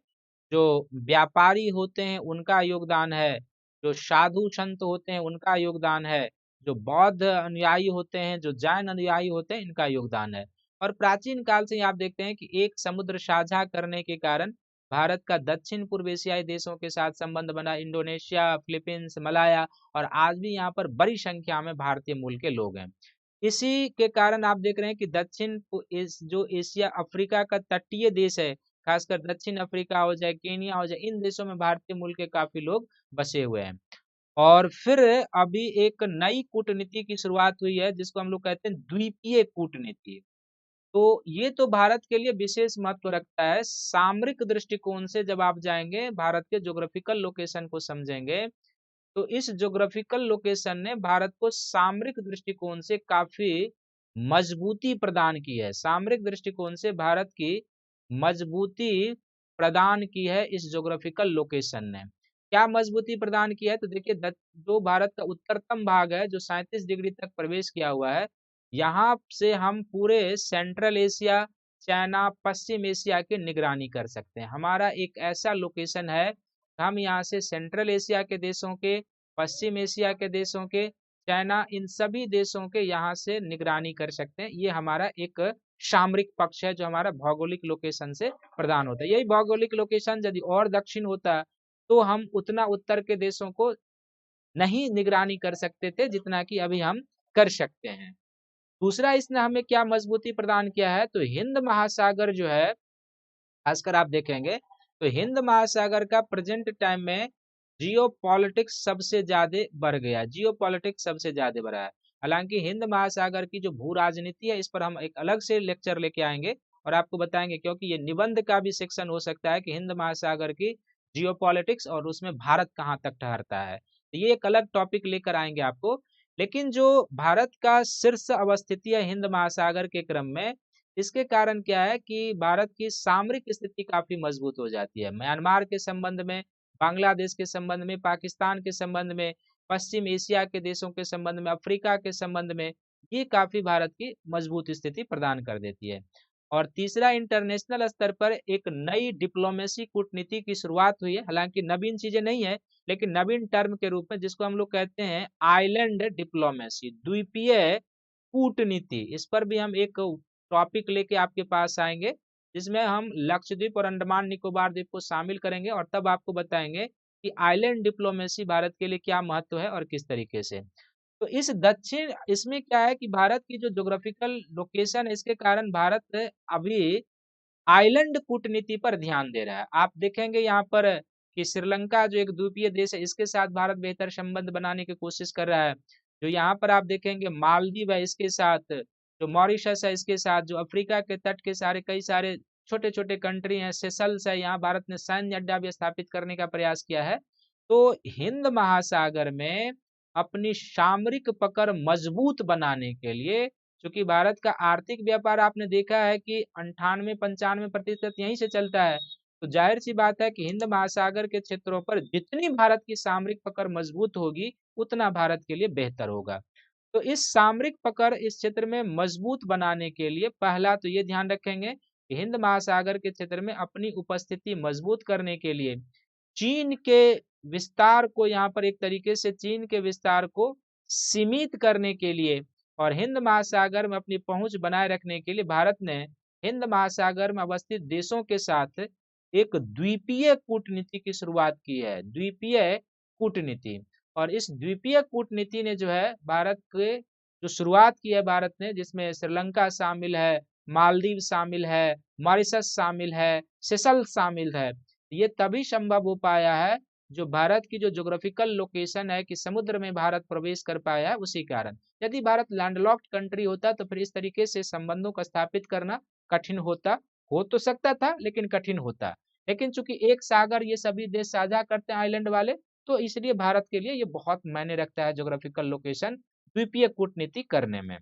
जो व्यापारी होते हैं उनका योगदान है, जो साधु संत होते हैं उनका योगदान है, जो बौद्ध अनुयायी होते हैं, जो जैन अनुयायी होते हैं, इनका योगदान है। और प्राचीन काल से ही आप देखते हैं कि एक समुद्र साझा करने के कारण भारत का दक्षिण पूर्व एशियाई देशों के साथ संबंध बना, इंडोनेशिया, फिलीपींस, मलाया, और आज भी यहाँ पर बड़ी संख्या में भारतीय मूल के लोग हैं। इसी के कारण आप देख रहे हैं कि जो एशिया अफ्रीका का तटीय देश है, खासकर दक्षिण अफ्रीका हो जाए, केनिया हो जाए, इन देशों में भारतीय मूल के काफी लोग बसे हुए हैं। और फिर अभी एक नई कूटनीति की शुरुआत हुई है, जिसको हम लोग कहते हैं द्वीपीय कूटनीति। तो ये तो भारत के लिए विशेष महत्व रखता है। सामरिक दृष्टिकोण से जब आप जाएंगे, भारत के ज्योग्राफिकल लोकेशन को समझेंगे, तो इस ज्योग्राफिकल लोकेशन ने भारत को सामरिक दृष्टिकोण से काफी मजबूती प्रदान की है। सामरिक दृष्टिकोण से भारत की मजबूती प्रदान की है इस ज्योग्राफिकल लोकेशन ने। क्या मजबूती प्रदान की है, तो देखिए जो भारत का उत्तरतम भाग है, जो 37 डिग्री तक प्रवेश किया हुआ है, यहाँ से हम पूरे सेंट्रल एशिया, चाइना, पश्चिम एशिया की निगरानी कर सकते हैं। हमारा एक ऐसा लोकेशन है, हम यहाँ से सेंट्रल एशिया के देशों के पश्चिम एशिया के देशों के, चाइना, इन सभी देशों के यहाँ से निगरानी कर सकते हैं। ये हमारा एक सामरिक पक्ष है जो हमारा भौगोलिक लोकेशन से प्रदान होता है। यही भौगोलिक लोकेशन यदि और दक्षिण होता तो हम उतना उत्तर के देशों को नहीं निगरानी कर सकते थे जितना कि अभी हम कर सकते हैं। दूसरा इसने हमें क्या मजबूती प्रदान किया है, तो हिंद महासागर जो है, खासकर आप देखेंगे तो हिंद महासागर का प्रेजेंट टाइम में जियो पॉलिटिक्स सबसे ज्यादा बढ़ गया, जियो पॉलिटिक्स सबसे ज्यादा बढ़ा है। हालांकि हिंद महासागर की जो भू राजनीति है इस पर हम एक अलग से लेक्चर लेके आएंगे और आपको बताएंगे, क्योंकि ये निबंध का भी सेक्शन हो सकता है कि हिंद महासागर की जियो पॉलिटिक्स और उसमें भारत कहाँ तक ठहरता है, तो ये एक अलग टॉपिक लेकर आएंगे आपको। लेकिन जो भारत का शीर्ष अवस्थिति है हिंद महासागर के क्रम में, इसके कारण क्या है कि भारत की सामरिक स्थिति काफी मजबूत हो जाती है। म्यांमार के संबंध में, बांग्लादेश के संबंध में, पाकिस्तान के संबंध में, पश्चिम एशिया के देशों के संबंध में, अफ्रीका के संबंध में, ये काफी भारत की मजबूत स्थिति प्रदान कर देती है। और तीसरा, इंटरनेशनल स्तर पर एक नई डिप्लोमेसी कूटनीति की शुरुआत हुई है। हालांकि नवीन चीजें नहीं है, लेकिन नवीन टर्म के रूप में जिसको हम लोग कहते हैं आइलैंड डिप्लोमेसी, द्वीपीय कूटनीति, इस पर भी हम एक टॉपिक लेके आपके पास आएंगे जिसमें हम लक्षद्वीप और अंडमान निकोबार द्वीप को शामिल करेंगे और तब आपको बताएंगे कि आइलैंड डिप्लोमेसी भारत के लिए क्या महत्व है और किस तरीके से। तो इस दक्षिण, इसमें क्या है कि भारत की जो ज्योग्राफिकल लोकेशन है इसके कारण भारत अभी आइलैंड कूटनीति पर ध्यान दे रहा है। आप देखेंगे यहाँ पर कि श्रीलंका जो एक द्वीपीय देश है इसके साथ भारत बेहतर संबंध बनाने की कोशिश कर रहा है। जो यहाँ पर आप देखेंगे मालदीव है इसके साथ, जो मॉरिशस है इसके साथ, जो अफ्रीका के तट के सारे कई सारे छोटे छोटे कंट्री हैं, सेशल्स है, यहाँ भारत ने सैन्य अड्डा भी स्थापित करने का प्रयास किया है। तो हिंद महासागर में अपनी सामरिक पकड़ मजबूत बनाने के लिए, क्योंकि भारत का आर्थिक व्यापार आपने देखा है कि 98-95% यहीं से चलता है, तो जाहिर सी बात है कि हिंद महासागर के क्षेत्रों पर जितनी भारत की सामरिक पकड़ मजबूत होगी उतना भारत के लिए बेहतर होगा। तो इस सामरिक पकड़ इस क्षेत्र में मजबूत बनाने के लिए पहला तो ये ध्यान रखेंगे कि हिंद महासागर के क्षेत्र में अपनी उपस्थिति मजबूत करने के लिए चीन के विस्तार को, यहाँ पर एक तरीके से चीन के विस्तार को सीमित करने के लिए और हिंद महासागर में अपनी पहुंच बनाए रखने के लिए भारत ने हिंद महासागर में अवस्थित देशों के साथ एक द्वीपीय कूटनीति की शुरुआत की है, द्वीपीय कूटनीति। और इस द्वीपीय कूटनीति ने जो है भारत के जो शुरुआत की है भारत ने, जिसमें श्रीलंका शामिल है, मालदीव शामिल है, मॉरिशस शामिल है, सेशल्स शामिल है, ये तभी संभव हो पाया है जो भारत की जो ज्योग्राफिकल लोकेशन है कि समुद्र में भारत प्रवेश कर पाया है उसी कारण। यदि भारत लैंडलॉक्ड कंट्री होता तो फिर इस तरीके से संबंधों को स्थापित करना कठिन होता, हो तो सकता था लेकिन कठिन होता। लेकिन चूंकि एक सागर ये सभी देश साझा करते हैं आइलैंड वाले, तो इसलिए भारत के लिए ये बहुत मायने रखता है ज्योग्राफिकल लोकेशन द्वीपीय कूटनीति करने में।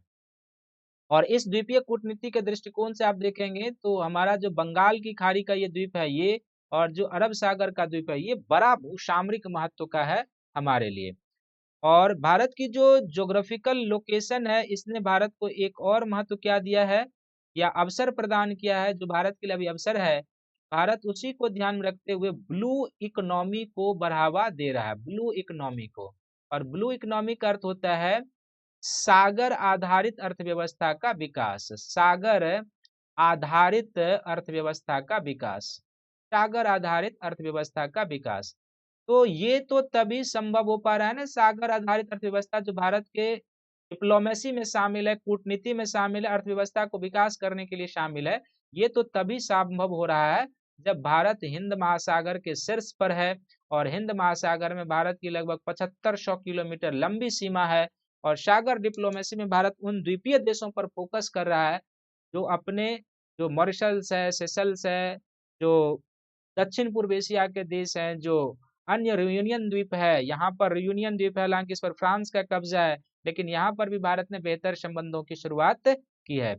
और इस द्वीपीय कूटनीति के दृष्टिकोण से आप देखेंगे तो हमारा जो बंगाल की खाड़ी का ये द्वीप है ये, और जो अरब सागर का द्वीप है ये बड़ा भूसामरिक महत्व का है हमारे लिए। और भारत की जो ज्योग्राफिकल लोकेशन है इसने भारत को एक और महत्व क्या दिया है या अवसर प्रदान किया है, जो भारत के लिए अभी अवसर है, भारत उसी को ध्यान में रखते हुए ब्लू इकोनॉमी को बढ़ावा दे रहा है, ब्लू इकोनॉमी को। और ब्लू इकोनॉमी का अर्थ होता है सागर आधारित अर्थव्यवस्था का विकास, सागर आधारित अर्थव्यवस्था का विकास, सागर आधारित अर्थव्यवस्था का विकास। तो ये तो तभी संभव हो पा रहा है ना, सागर आधारित अर्थव्यवस्था जो भारत के डिप्लोमेसी में शामिल है, कूटनीति में शामिल है, अर्थव्यवस्था को विकास करने के लिए शामिल है, ये तो तभी संभव हो रहा है जब भारत हिंद महासागर के शीर्ष पर है और हिंद महासागर में भारत की लगभग 7500 किलोमीटर लंबी सीमा है। और सागर डिप्लोमेसी में भारत उन द्वीपीय देशों पर फोकस कर रहा है जो अपने, जो मॉरिशस है, सेशल्स है, जो दक्षिण पूर्व एशिया के देश हैं, जो अन्य रियूनियन द्वीप है, यहाँ पर रियूनियन द्वीप है, हालांकि इस पर फ्रांस का कब्जा है, लेकिन यहाँ पर भी भारत ने बेहतर संबंधों की शुरुआत की है।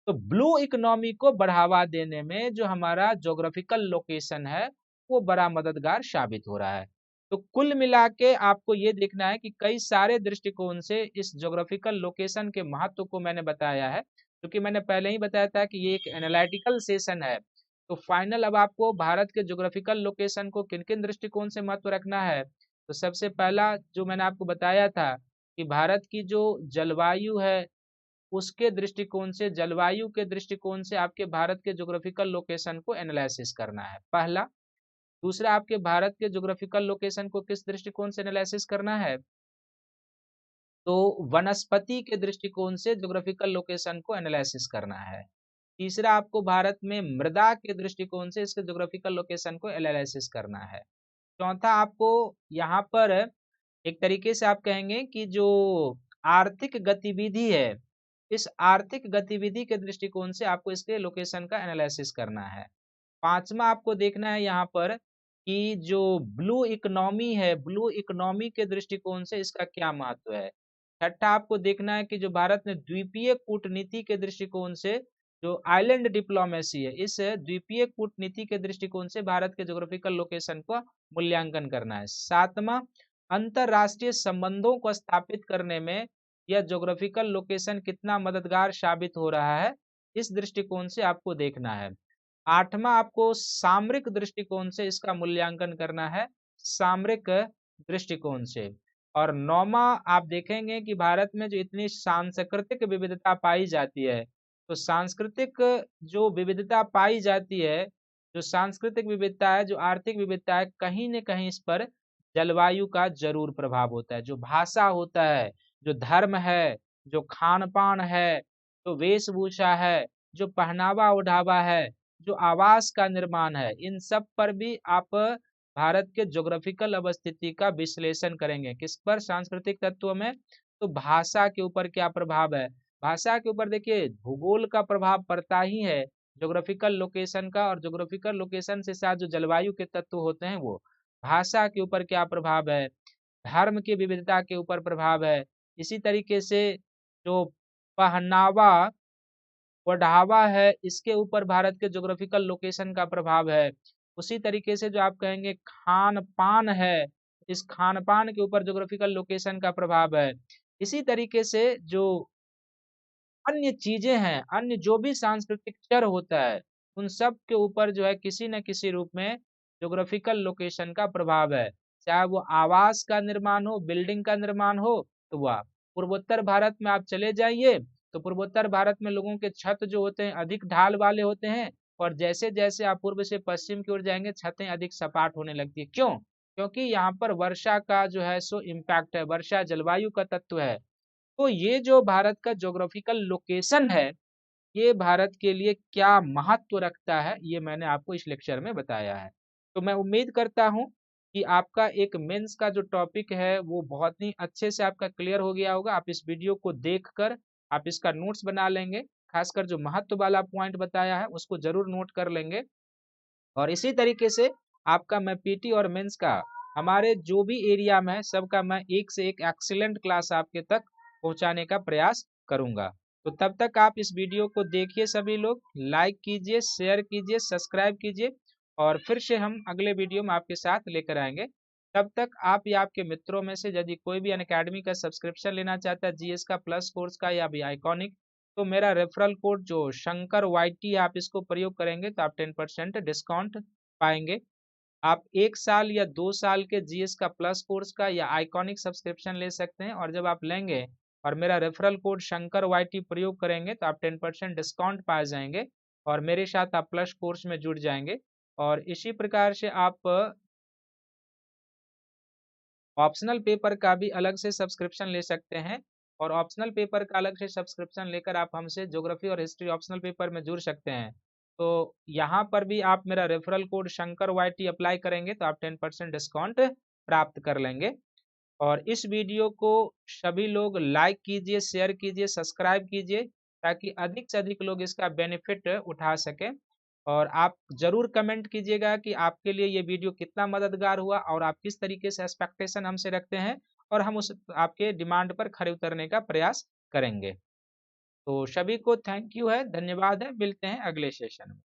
तो ब्लू इकोनॉमी को बढ़ावा देने में जो हमारा ज्योग्राफिकल लोकेशन है वो बड़ा मददगार साबित हो रहा है। तो कुल मिला के आपको ये देखना है कि कई सारे दृष्टिकोण से इस ज्योग्राफिकल लोकेशन के महत्व को मैंने बताया है, क्योंकि मैंने पहले ही बताया था कि ये एक एनालिटिकल सेशन है। तो फाइनल अब आपको भारत के ज्योग्राफिकल लोकेशन को किन किन दृष्टिकोण से महत्व रखना है, तो सबसे पहला जो मैंने आपको बताया था कि भारत की जो जलवायु है उसके दृष्टिकोण से, जलवायु के दृष्टिकोण से आपके भारत के ज्योग्राफिकल लोकेशन को एनालिसिस करना है, पहला। दूसरा, आपके भारत के ज्योग्राफिकल लोकेशन को किस दृष्टिकोण से एनालिसिस करना है, तो वनस्पति के दृष्टिकोण से ज्योग्राफिकल लोकेशन को एनालिसिस करना है। तीसरा, आपको भारत में मृदा के दृष्टिकोण से इसके ज्योग्राफिकल लोकेशन को एनालिसिस करना है। चौथा, आपको यहाँ पर एक तरीके से आप कहेंगे कि जो आर्थिक गतिविधि है, इस आर्थिक गतिविधि के दृष्टिकोण से आपको इसके लोकेशन का एनालिसिस करना है। पांचवा, आपको देखना है यहाँ पर कि जो ब्लू इकोनॉमी है, ब्लू इकोनॉमी के दृष्टिकोण से इसका क्या महत्व है। छठा, आपको देखना है कि जो भारत ने द्वीपीय कूटनीति के दृष्टिकोण से जो आइलैंड डिप्लोमेसी है, इस द्वीपीय कूटनीति के दृष्टिकोण से भारत के ज्योग्राफिकल लोकेशन का मूल्यांकन करना है। सातवां, अंतरराष्ट्रीय संबंधों को स्थापित करने में यह ज्योग्राफिकल लोकेशन कितना मददगार साबित हो रहा है, इस दृष्टिकोण से आपको देखना है। आठवां, आपको सामरिक दृष्टिकोण से इसका मूल्यांकन करना है, सामरिक दृष्टिकोण से। और नौवां, आप देखेंगे कि भारत में जो इतनी सांस्कृतिक विविधता पाई जाती है, तो सांस्कृतिक जो विविधता पाई जाती है, जो सांस्कृतिक विविधता है, जो आर्थिक विविधता है, कहीं न कहीं इस पर जलवायु का जरूर प्रभाव होता है। जो भाषा होता है, जो धर्म है, जो खान-पान है, जो वेशभूषा है, जो पहनावा ओढ़ावा है, जो आवास का निर्माण है, इन सब पर भी आप भारत के ज्योग्राफिकल अवस्थिति का विश्लेषण करेंगे। किस पर? सांस्कृतिक तत्वों में। तो भाषा के ऊपर क्या प्रभाव है, भाषा के ऊपर देखिए भूगोल का प्रभाव पड़ता ही है ज्योग्राफिकल लोकेशन का, और ज्योग्राफिकल लोकेशन से साथ जो जलवायु के तत्व होते हैं वो। भाषा के ऊपर क्या प्रभाव है, धर्म की विविधता के ऊपर प्रभाव है। इसी तरीके से जो पहनावा ओढ़ावा है, इसके ऊपर भारत के ज्योग्राफिकल लोकेशन का प्रभाव है। उसी तरीके से जो आप कहेंगे खान-पान है, इस खान-पान के ऊपर ज्योग्राफिकल लोकेशन का प्रभाव है। इसी तरीके से जो अन्य चीजें हैं, अन्य जो भी सांस्कृतिक चर होता है, उन सब के ऊपर जो है किसी न किसी रूप में ज्योग्राफिकल लोकेशन का प्रभाव है। चाहे वो आवास का निर्माण हो, बिल्डिंग का निर्माण हो, तो वह पूर्वोत्तर भारत में आप चले जाइए, तो पूर्वोत्तर भारत में लोगों के छत जो होते हैं अधिक ढाल वाले होते हैं, और जैसे जैसे आप पूर्व से पश्चिम की ओर जाएंगे छतें अधिक सपाट होने लगती है। क्यों? क्योंकि यहाँ पर वर्षा का जो है सो इम्पैक्ट है, वर्षा जलवायु का तत्व है। तो ये जो भारत का ज्योग्राफिकल लोकेशन है, ये भारत के लिए क्या महत्व रखता है, ये मैंने आपको इस लेक्चर में बताया है। तो मैं उम्मीद करता हूँ कि आपका एक मेंस का जो टॉपिक है वो बहुत ही अच्छे से आपका क्लियर हो गया होगा। आप इस वीडियो को देखकर आप इसका नोट्स बना लेंगे, खासकर जो महत्व वाला पॉइंट बताया है उसको जरूर नोट कर लेंगे। और इसी तरीके से आपका मैं पीटी और मेंस का हमारे जो भी एरिया में है सबका मैं एक से एक एक्सीलेंट क्लास आपके तक पहुंचाने का प्रयास करूंगा। तो तब तक आप इस वीडियो को देखिए, सभी लोग लाइक कीजिए, शेयर कीजिए, सब्सक्राइब कीजिए, और फिर से हम अगले वीडियो में आपके साथ लेकर आएंगे। तब तक आप या आपके मित्रों में से यदि कोई भी अनअकैडमी का सब्सक्रिप्शन लेना चाहता है, जीएस का प्लस कोर्स का या भी आइकॉनिक, तो मेरा रेफरल कोड जो शंकर वाईटी आप इसको प्रयोग करेंगे तो आप 10% डिस्काउंट पाएंगे। आप 1 साल या 2 साल के जीएस का प्लस कोर्स का या आइकॉनिक सब्सक्रिप्शन ले सकते हैं, और जब आप लेंगे और मेरा रेफरल कोड शंकर वाईटी प्रयोग करेंगे तो आप 10% डिस्काउंट पा जाएंगे, और मेरे साथ आप प्लस कोर्स में जुड़ जाएंगे। और इसी प्रकार से आप ऑप्शनल पेपर का भी अलग से सब्सक्रिप्शन ले सकते हैं, और ऑप्शनल पेपर का अलग से सब्सक्रिप्शन लेकर आप हमसे ज्योग्राफी और हिस्ट्री ऑप्शनल पेपर में जुड़ सकते हैं। तो यहाँ पर भी आप मेरा referral code Shankar YT apply करेंगे तो आप 10% डिस्काउंट प्राप्त कर लेंगे। और इस वीडियो को सभी लोग लाइक कीजिए, शेयर कीजिए, सब्सक्राइब कीजिए, ताकि अधिक से अधिक लोग इसका बेनिफिट उठा सकें। और आप ज़रूर कमेंट कीजिएगा कि आपके लिए ये वीडियो कितना मददगार हुआ, और आप किस तरीके से एक्सपेक्टेशन हमसे रखते हैं, और हम उस आपके डिमांड पर खरे उतरने का प्रयास करेंगे। तो सभी को थैंक यू है, धन्यवाद है, मिलते हैं अगले सेशन में।